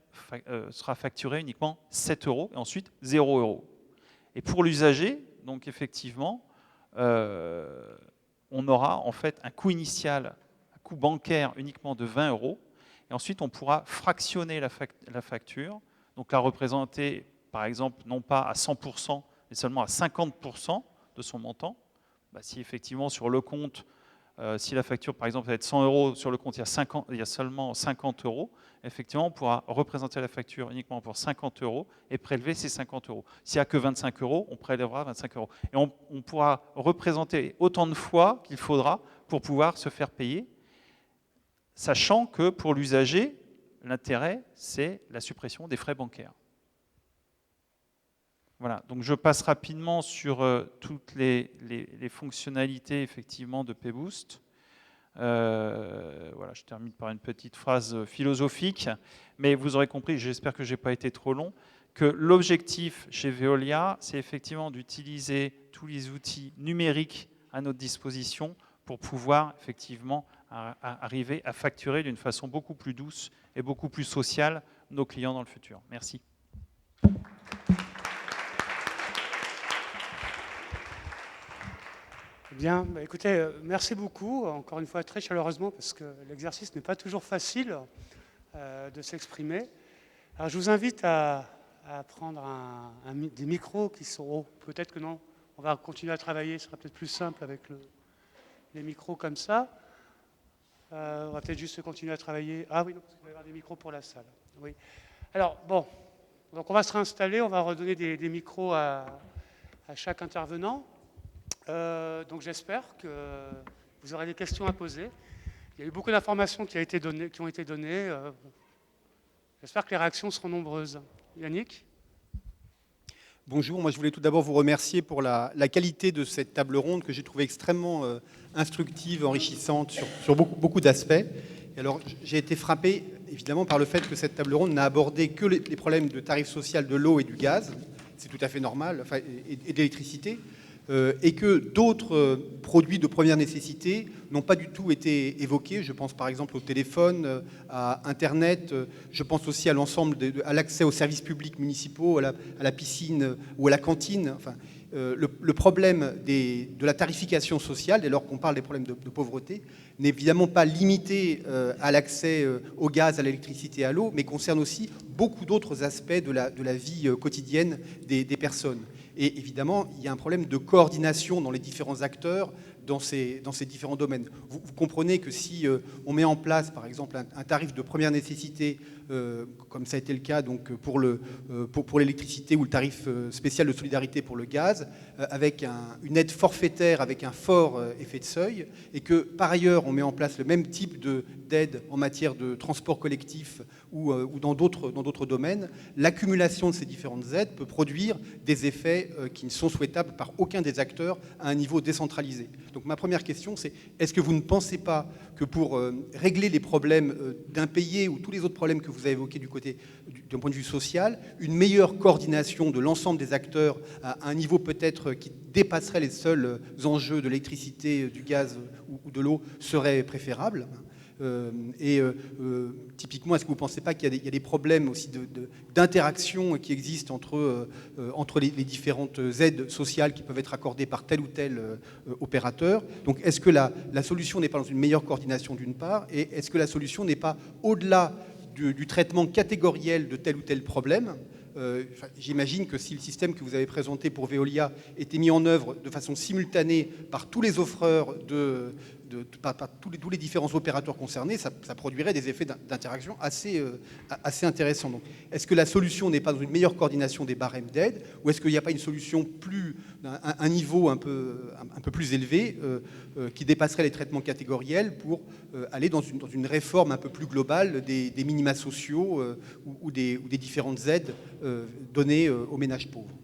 sera facturée uniquement 7 €, et ensuite 0 €. Et pour l'usager, donc effectivement, on aura en fait un coût initial, un coût bancaire uniquement de 20 €. Et ensuite, on pourra fractionner la facture, donc la représenter par exemple, non pas à 100%, mais seulement à 50% de son montant. Si effectivement sur le compte, si la facture par exemple va être 100 €, sur le compte il y a seulement 50 €, effectivement on pourra représenter la facture uniquement pour 50 € et prélever ces 50 €. S'il n'y a que 25 €, on prélèvera 25 €. Et on pourra représenter autant de fois qu'il faudra pour pouvoir se faire payer, sachant que pour l'usager, l'intérêt, c'est la suppression des frais bancaires. Voilà, donc je passe rapidement sur toutes les fonctionnalités effectivement de PayBoost. Voilà, je termine par une petite phrase philosophique, mais vous aurez compris, j'espère que je n'ai pas été trop long, que l'objectif chez Veolia, c'est effectivement d'utiliser tous les outils numériques à notre disposition pour pouvoir effectivement arriver à facturer d'une façon beaucoup plus douce et beaucoup plus sociale nos clients dans le futur. Merci. Bien, écoutez, merci beaucoup, encore une fois très chaleureusement, parce que l'exercice n'est pas toujours facile de s'exprimer. Alors je vous invite à prendre des micros qui seront, peut-être que non, on va continuer à travailler, ce sera peut-être plus simple avec les micros comme ça. On va peut-être juste continuer à travailler. Ah oui, non, parce qu'il va y avoir des micros pour la salle. Oui. Alors, bon, donc on va se réinstaller, on va redonner des micros à chaque intervenant. Donc j'espère que vous aurez des questions à poser. Il y a eu beaucoup d'informations qui ont été données. J'espère que les réactions seront nombreuses. Yannick ? Bonjour, moi je voulais tout d'abord vous remercier pour la qualité de cette table ronde que j'ai trouvée extrêmement instructive, enrichissante sur beaucoup d'aspects. Et alors j'ai été frappé évidemment par le fait que cette table ronde n'a abordé que les problèmes de tarifs sociaux de l'eau et du gaz, c'est tout à fait normal, enfin, et de l'électricité, et que d'autres produits de première nécessité n'ont pas du tout été évoqués. Je pense par exemple au téléphone, à Internet, je pense aussi à l'ensemble, à l'accès aux services publics municipaux, à la piscine ou à la cantine. Enfin, le problème de la tarification sociale, dès lors qu'on parle des problèmes de pauvreté, n'est évidemment pas limité à l'accès au gaz, à l'électricité, à l'eau, mais concerne aussi beaucoup d'autres aspects de la vie quotidienne des personnes. Et évidemment, il y a un problème de coordination dans les différents acteurs dans ces différents domaines. Vous comprenez que si on met en place, par exemple, un tarif de première nécessité, comme ça a été le cas donc, pour l'électricité ou le tarif spécial de solidarité pour le gaz, avec une aide forfaitaire avec un fort effet de seuil, et que par ailleurs on met en place le même type d'aide en matière de transport collectif ou dans d'autres domaines, l'accumulation de ces différentes aides peut produire des effets qui ne sont souhaitables par aucun des acteurs à un niveau décentralisé. Donc ma première question, c'est est-ce que vous ne pensez pas que pour régler les problèmes d'impayés ou tous les autres problèmes que vous avez évoqués d'un point de vue social, une meilleure coordination de l'ensemble des acteurs à un niveau peut-être qui dépasserait les seuls enjeux de l'électricité, du gaz ou de l'eau serait préférable ? Typiquement, est-ce que vous ne pensez pas qu'il y a des problèmes aussi d'interaction qui existent entre les différentes aides sociales qui peuvent être accordées par tel ou tel opérateur ? Donc, est-ce que la solution n'est pas dans une meilleure coordination d'une part, et est-ce que la solution n'est pas au-delà du traitement catégoriel de tel ou tel problème ? J'imagine que si le système que vous avez présenté pour Veolia était mis en œuvre de façon simultanée par tous les offreurs, par tous les différents opérateurs concernés, ça produirait des effets d'interaction assez intéressants. Donc, est-ce que la solution n'est pas dans une meilleure coordination des barèmes d'aide, ou est-ce qu'il n'y a pas une solution un niveau un peu plus élevé qui dépasserait les traitements catégoriels pour aller dans une réforme un peu plus globale des minima sociaux ou des différentes aides données aux ménages pauvres ?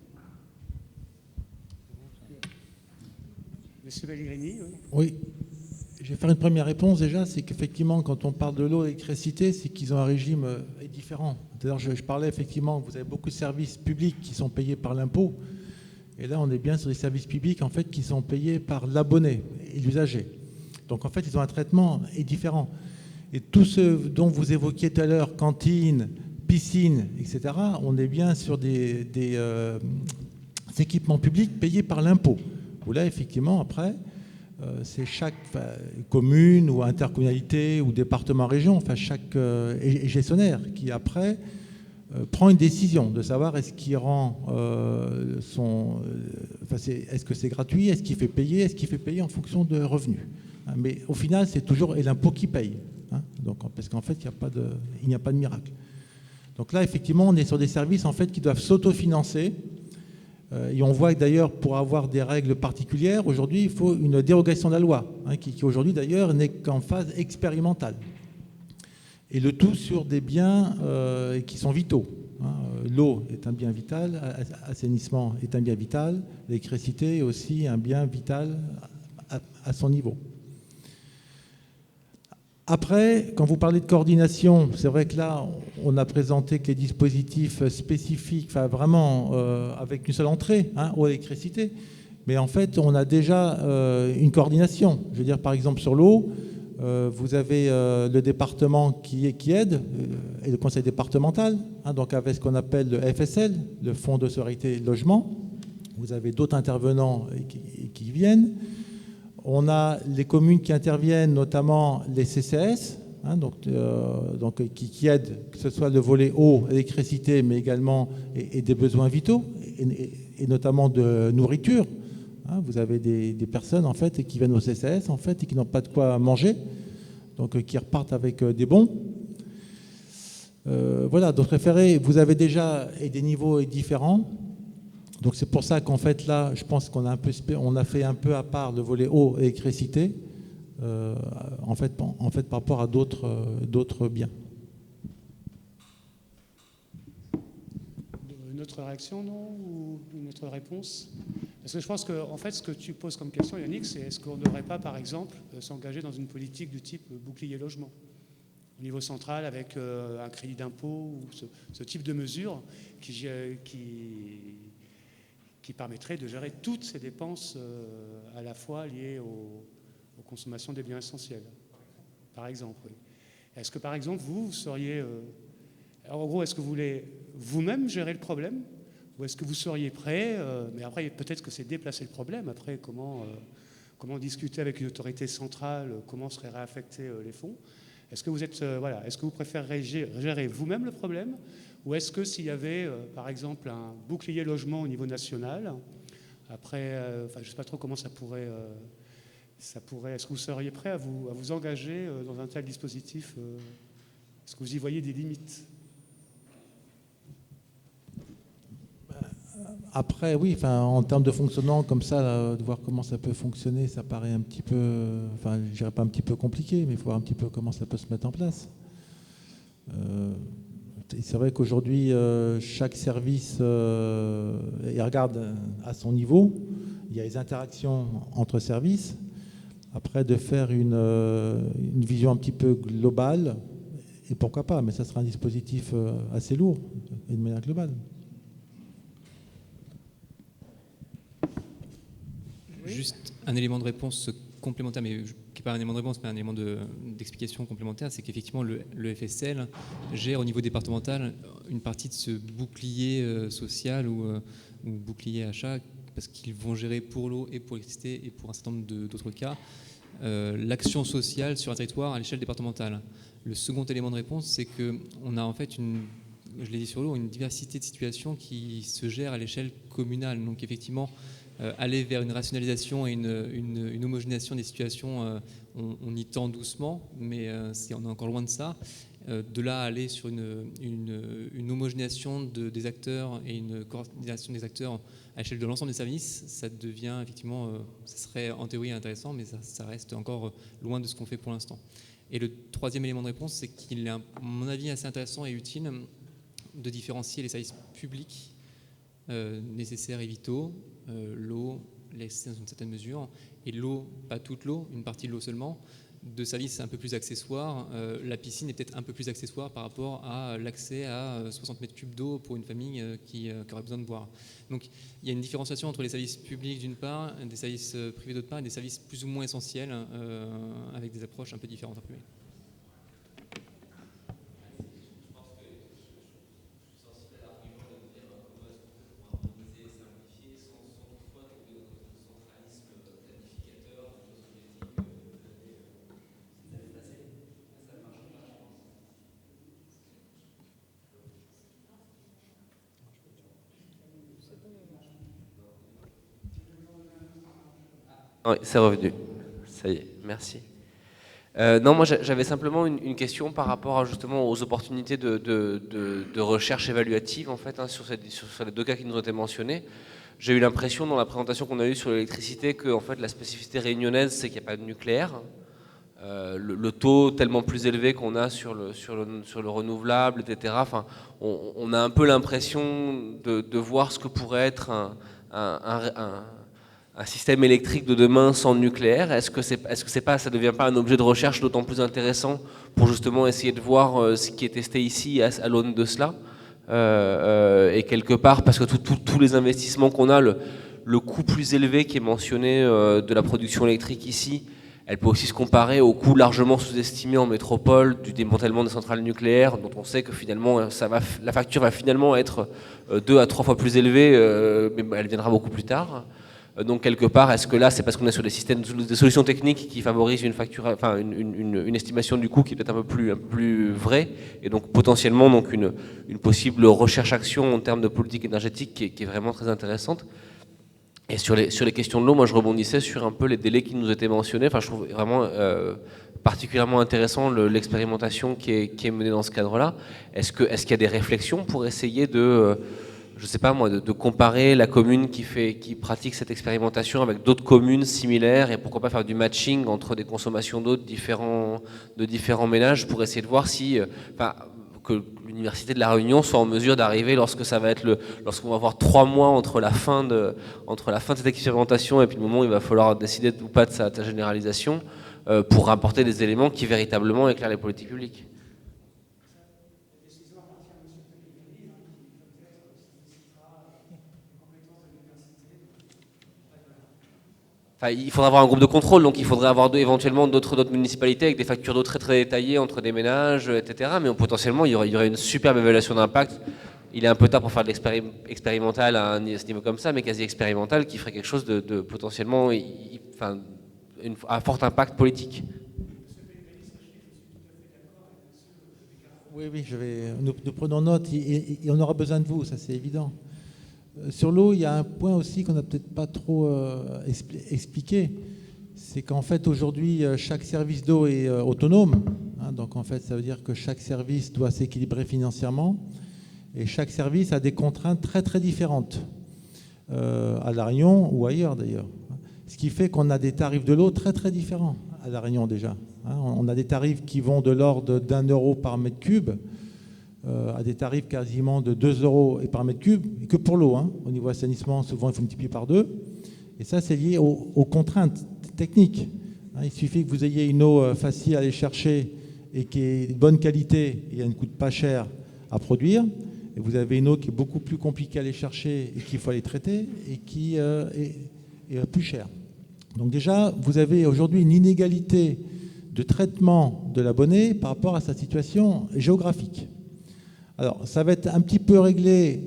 Monsieur Pellegrini, oui. Je vais faire une première réponse déjà, c'est qu'effectivement, quand on parle de l'eau et de l'électricité, c'est qu'ils ont un régime différent. D'ailleurs, je parlais effectivement que vous avez beaucoup de services publics qui sont payés par l'impôt, et là, on est bien sur des services publics en fait qui sont payés par l'abonné et l'usager. Donc, en fait, ils ont un traitement différent. Et tout ce dont vous évoquiez tout à l'heure, cantine, piscine, etc., on est bien sur des équipements publics payés par l'impôt. Où là, effectivement, après, c'est chaque commune ou intercommunalité ou département, région, enfin chaque gestionnaire qui après prend une décision de savoir est-ce qu'il rend est-ce que c'est gratuit, est-ce qu'il fait payer en fonction de revenus. Mais au final, c'est toujours l'impôt qui paye. Donc, parce qu'en fait, il n'y a pas de miracle. Donc là, effectivement, on est sur des services en fait qui doivent s'autofinancer. Et on voit que d'ailleurs, pour avoir des règles particulières, aujourd'hui, il faut une dérogation de la loi, qui aujourd'hui d'ailleurs n'est qu'en phase expérimentale. Et le tout sur des biens qui sont vitaux. L'eau est un bien vital, l'assainissement est un bien vital, l'électricité est aussi un bien vital à son niveau. Après, quand vous parlez de coordination, c'est vrai que là, on a présenté que les dispositifs spécifiques, enfin vraiment avec une seule entrée, eau et électricité, mais en fait, on a déjà une coordination. Je veux dire, par exemple, sur l'eau, vous avez le département qui aide, et le conseil départemental, donc avec ce qu'on appelle le FSL, le Fonds de solidarité et de logement. Vous avez d'autres intervenants qui viennent. On a les communes qui interviennent, notamment les CCAS, qui aident, que ce soit le volet eau, électricité, mais également et des besoins vitaux, et notamment de nourriture. Vous avez des personnes en fait qui viennent au CCAS en fait et qui n'ont pas de quoi manger. donc qui repartent avec des bons. Voilà, donc référé, vous avez déjà et des niveaux différents. Donc c'est pour ça qu'en fait là, je pense qu'on a on a fait un peu à part le volet eau et électricité, en fait par rapport à d'autres biens. Une autre réaction, non? Ou une autre réponse? Parce que je pense que, en fait, ce que tu poses comme question, Yannick, c'est est-ce qu'on ne devrait pas, par exemple, s'engager dans une politique du type bouclier logement au niveau central, avec un crédit d'impôt ou ce type de mesures qui permettrait de gérer toutes ces dépenses à la fois liées aux consommations des biens essentiels, par exemple. Oui. Est-ce que, par exemple, vous seriez... alors, en gros, est-ce que vous voulez vous-même gérer le problème ou est-ce que vous seriez prêt mais après, peut-être que c'est déplacer le problème. Après, comment discuter avec une autorité centrale, comment seraient réaffectés les fonds? Est-ce que vous êtes, est-ce que vous préférez gérer vous-même le problème ou est-ce que s'il y avait, par exemple, un bouclier logement au niveau national, après, je ne sais pas trop comment ça pourrait est-ce que vous seriez prêt à vous engager dans un tel dispositif est-ce que vous y voyez des limites? Après, oui, en termes de fonctionnement comme ça, de voir comment ça peut fonctionner, ça paraît un petit peu, je dirais pas un petit peu compliqué, mais il faut voir un petit peu comment ça peut se mettre en place. C'est vrai qu'aujourd'hui, chaque service regarde à son niveau. Il y a les interactions entre services. Après, de faire une vision un petit peu globale, et pourquoi pas, mais ça sera un dispositif assez lourd, et de manière globale. Juste un élément de réponse complémentaire, mais qui n'est pas un élément de réponse, mais un élément d'explication complémentaire, c'est qu'effectivement le FSL gère au niveau départemental une partie de ce bouclier social ou bouclier achat, parce qu'ils vont gérer pour l'eau et pour l'électricité et pour un certain nombre d'autres cas, l'action sociale sur un territoire à l'échelle départementale. Le second élément de réponse, c'est qu'on a en fait je l'ai dit sur l'eau, une diversité de situations qui se gèrent à l'échelle communale. Donc effectivement, aller vers une rationalisation et une homogénéisation des situations, on y tend doucement, mais on est encore loin de ça. De là à aller sur une homogénéation des acteurs et une coordination des acteurs à l'échelle de l'ensemble des services, ça devient effectivement, ça serait en théorie intéressant, mais ça reste encore loin de ce qu'on fait pour l'instant. Et le troisième élément de réponse, c'est qu'il est, à mon avis, assez intéressant et utile de différencier les services publics nécessaires et vitaux, l'eau, l'électricité dans une certaine mesure, et l'eau, pas toute l'eau, une partie de l'eau seulement, de services un peu plus accessoires. La piscine est peut-être un peu plus accessoire par rapport à l'accès à 60 mètres cubes d'eau pour une famille qui aurait besoin de boire. Donc il y a une différenciation entre les services publics d'une part, des services privés d'autre part, et des services plus ou moins essentiels avec des approches un peu différentes. Oui, c'est revenu. Ça y est, merci. Non, moi j'avais simplement une question par rapport justement aux opportunités de recherche évaluative en fait, sur les deux cas qui nous ont été mentionnés. J'ai eu l'impression dans la présentation qu'on a eue sur l'électricité que en fait, la spécificité réunionnaise, c'est qu'il n'y a pas de nucléaire. Le taux tellement plus élevé qu'on a sur le renouvelable, etc. Enfin, on a un peu l'impression de voir ce que pourrait être un système électrique de demain sans nucléaire. Est-ce que ça ne devient pas un objet de recherche d'autant plus intéressant pour justement essayer de voir ce qui est testé ici à l'aune de cela et quelque part, parce que tous les investissements qu'on a, le coût plus élevé qui est mentionné de la production électrique ici, elle peut aussi se comparer au coût largement sous-estimé en métropole du démantèlement des centrales nucléaires, dont on sait que finalement la facture va finalement être 2 à 3 fois plus élevée, mais elle viendra beaucoup plus tard. Donc quelque part, est-ce que là, c'est parce qu'on est sur des solutions techniques qui favorisent une estimation du coût qui est peut-être un peu plus vraie, et donc potentiellement donc une possible recherche-action en termes de politique énergétique qui est vraiment très intéressante. Et sur les questions de l'eau, moi je rebondissais sur un peu les délais qui nous étaient mentionnés. Enfin, je trouve vraiment particulièrement intéressant l'expérimentation qui est menée dans ce cadre-là. Est-ce qu'il y a des réflexions pour essayer de, je sais pas moi, de comparer la commune qui pratique cette expérimentation avec d'autres communes similaires et pourquoi pas faire du matching entre des consommations d'eau de différents ménages pour essayer de voir si, que l'université de La Réunion soit en mesure d'arriver lorsqu'on va avoir 3 mois entre la fin de cette expérimentation et puis le moment où il va falloir décider ou pas de sa généralisation, pour apporter des éléments qui véritablement éclairent les politiques publiques. Enfin, il faudra avoir un groupe de contrôle, donc il faudrait avoir éventuellement d'autres municipalités avec des factures d'eau très très détaillées entre des ménages, etc. Mais potentiellement, il y aurait une superbe évaluation d'impact. Il est un peu tard pour faire de l'expérimental à ce niveau comme ça, mais quasi expérimental, qui ferait quelque chose de potentiellement, à fort impact politique. Oui, nous prenons note et on aura besoin de vous, ça c'est évident. Sur l'eau, il y a un point aussi qu'on n'a peut-être pas trop expliqué, c'est qu'en fait aujourd'hui chaque service d'eau est autonome, hein, donc en fait ça veut dire que chaque service doit s'équilibrer financièrement et chaque service a des contraintes très très différentes, à La Réunion ou ailleurs d'ailleurs. Ce qui fait qu'on a des tarifs de l'eau très très différents à La Réunion déjà. On a des tarifs qui vont de l'ordre d'1 euro par mètre cube à des tarifs quasiment de 2 euros par mètre cube, et que pour l'eau. Hein. Au niveau assainissement, souvent il faut multiplier par 2. Et ça, c'est lié aux contraintes techniques. Il suffit que vous ayez une eau facile à aller chercher et qui est de bonne qualité et elle ne coûte pas cher à produire. Et vous avez une eau qui est beaucoup plus compliquée à aller chercher et qu'il faut aller traiter et qui est plus chère. Donc déjà, vous avez aujourd'hui une inégalité de traitement de l'abonné par rapport à sa situation géographique. Alors, ça va être un petit peu réglé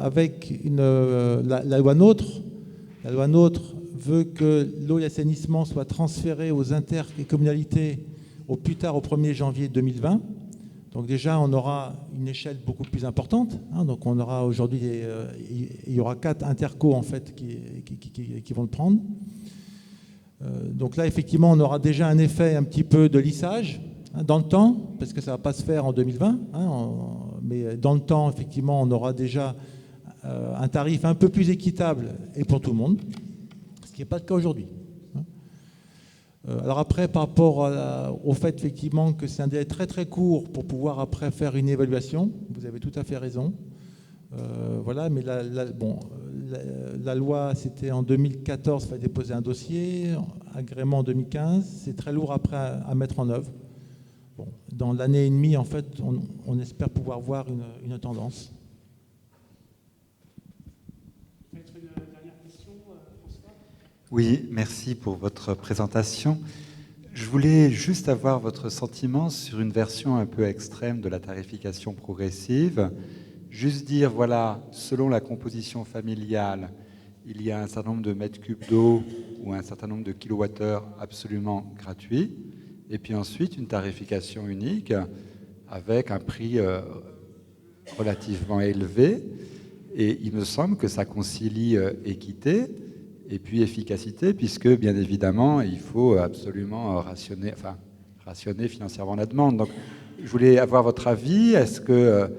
avec la loi NOTRe. La loi NOTRe veut que l'eau et l'assainissement soient transférés aux intercommunalités au plus tard au 1er janvier 2020. Donc déjà, on aura une échelle beaucoup plus importante. Hein, donc on aura aujourd'hui, il y aura 4 intercos en fait qui vont le prendre. Donc là, effectivement, on aura déjà un effet un petit peu de lissage dans le temps, parce que ça ne va pas se faire en 2020. Mais dans le temps, effectivement, on aura déjà un tarif un peu plus équitable et pour tout le monde, ce qui n'est pas le cas aujourd'hui. Alors après, par rapport au fait effectivement que c'est un délai très très court pour pouvoir après faire une évaluation, vous avez tout à fait raison. Voilà, mais la loi, c'était en 2014, il fallait déposer un dossier, agrément en 2015, c'est très lourd après à mettre en œuvre. Bon, dans l'année et demie, en fait, on espère pouvoir voir une tendance. Peut-être une dernière question, François ? Oui, merci pour votre présentation. Je voulais juste avoir votre sentiment sur une version un peu extrême de la tarification progressive. Juste dire, voilà, selon la composition familiale, il y a un certain nombre de mètres cubes d'eau ou un certain nombre de kilowattheures absolument gratuits. Et puis ensuite, une tarification unique avec un prix relativement élevé. Et il me semble que ça concilie équité et puis efficacité, puisque bien évidemment, il faut absolument rationner financièrement la demande. Donc, je voulais avoir votre avis. Est-ce que,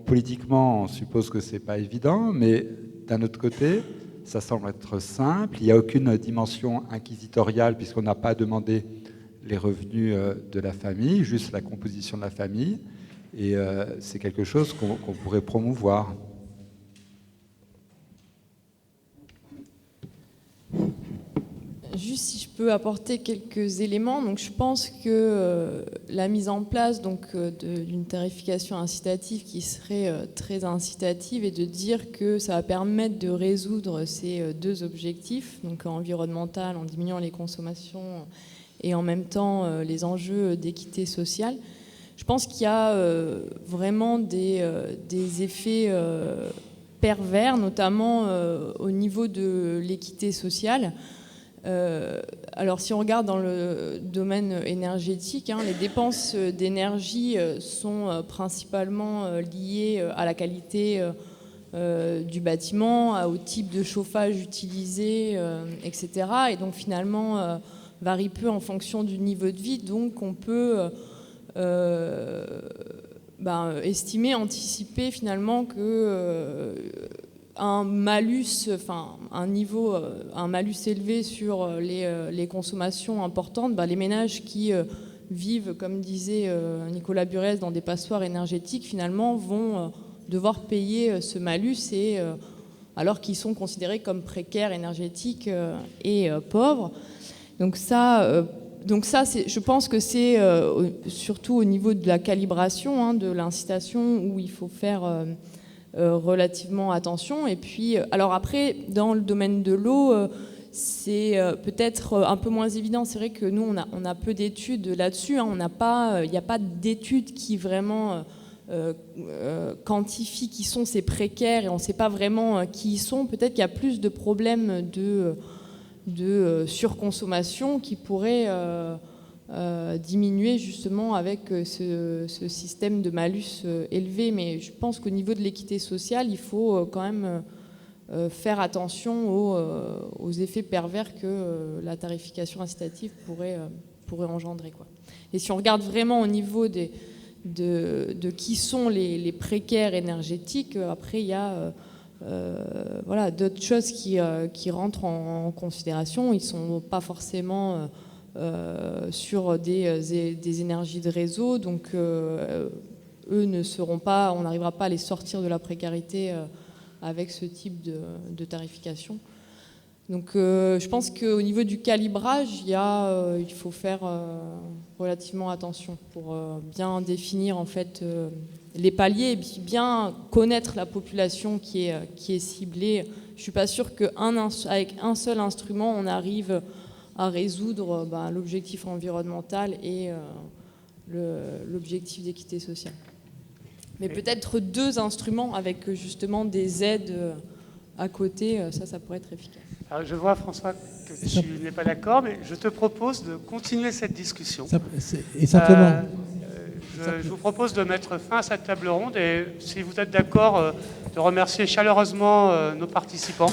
politiquement, on suppose que ce n'est pas évident, mais d'un autre côté, ça semble être simple. Il n'y a aucune dimension inquisitoriale, puisqu'on n'a pas demandé les revenus de la famille, juste la composition de la famille. Et c'est quelque chose qu'on pourrait promouvoir. Juste si je peux apporter quelques éléments, donc je pense que la mise en place d'une tarification incitative qui serait très incitative et de dire que ça va permettre de résoudre ces 2 objectifs, donc environnemental en diminuant les consommations et en même temps les enjeux d'équité sociale. Je pense qu'il y a vraiment des effets pervers, notamment au niveau de l'équité sociale. Alors si on regarde dans le domaine énergétique, les dépenses d'énergie sont principalement liées à la qualité du bâtiment, au type de chauffage utilisé, etc. Et donc finalement, varie peu en fonction du niveau de vie, donc on peut estimer, anticiper finalement que un malus élevé sur les consommations importantes, les ménages qui vivent, comme disait Nicolas Burès, dans des passoires énergétiques, finalement vont devoir payer ce malus, alors qu'ils sont considérés comme précaires, énergétiques et pauvres. Donc ça, je pense que c'est surtout au niveau de la calibration, de l'incitation, où il faut faire relativement attention. Et puis, alors après, dans le domaine de l'eau, c'est peut-être un peu moins évident. C'est vrai que nous, on a peu d'études là-dessus. Il n'y a pas d'études qui vraiment quantifient qui sont ces précaires, et on ne sait pas vraiment qui ils sont. Peut-être qu'il y a plus de problèmes de surconsommation qui pourraient diminuer justement avec ce système de malus élevé. Mais je pense qu'au niveau de l'équité sociale, il faut quand même faire attention aux effets pervers que la tarification incitative pourrait engendrer, quoi. Et si on regarde vraiment au niveau de qui sont les précaires énergétiques, après il y a d'autres choses qui rentrent en considération. Ils ne sont pas forcément sur des énergies de réseau, donc eux ne seront pas, on n'arrivera pas à les sortir de la précarité avec ce type de tarification. Donc je pense qu'au niveau du calibrage, il faut faire relativement attention pour bien définir en fait les paliers, et puis bien connaître la population qui est ciblée. Je ne suis pas sûre qu'avec un seul instrument, on arrive à résoudre l'objectif environnemental et l'objectif d'équité sociale. Mais peut-être 2 instruments avec justement des aides à côté, ça pourrait être efficace. Alors, je vois, François, que tu n'es pas d'accord, mais je te propose de continuer cette discussion. Et simplement... Je vous propose de mettre fin à cette table ronde et, si vous êtes d'accord, de remercier chaleureusement nos participants.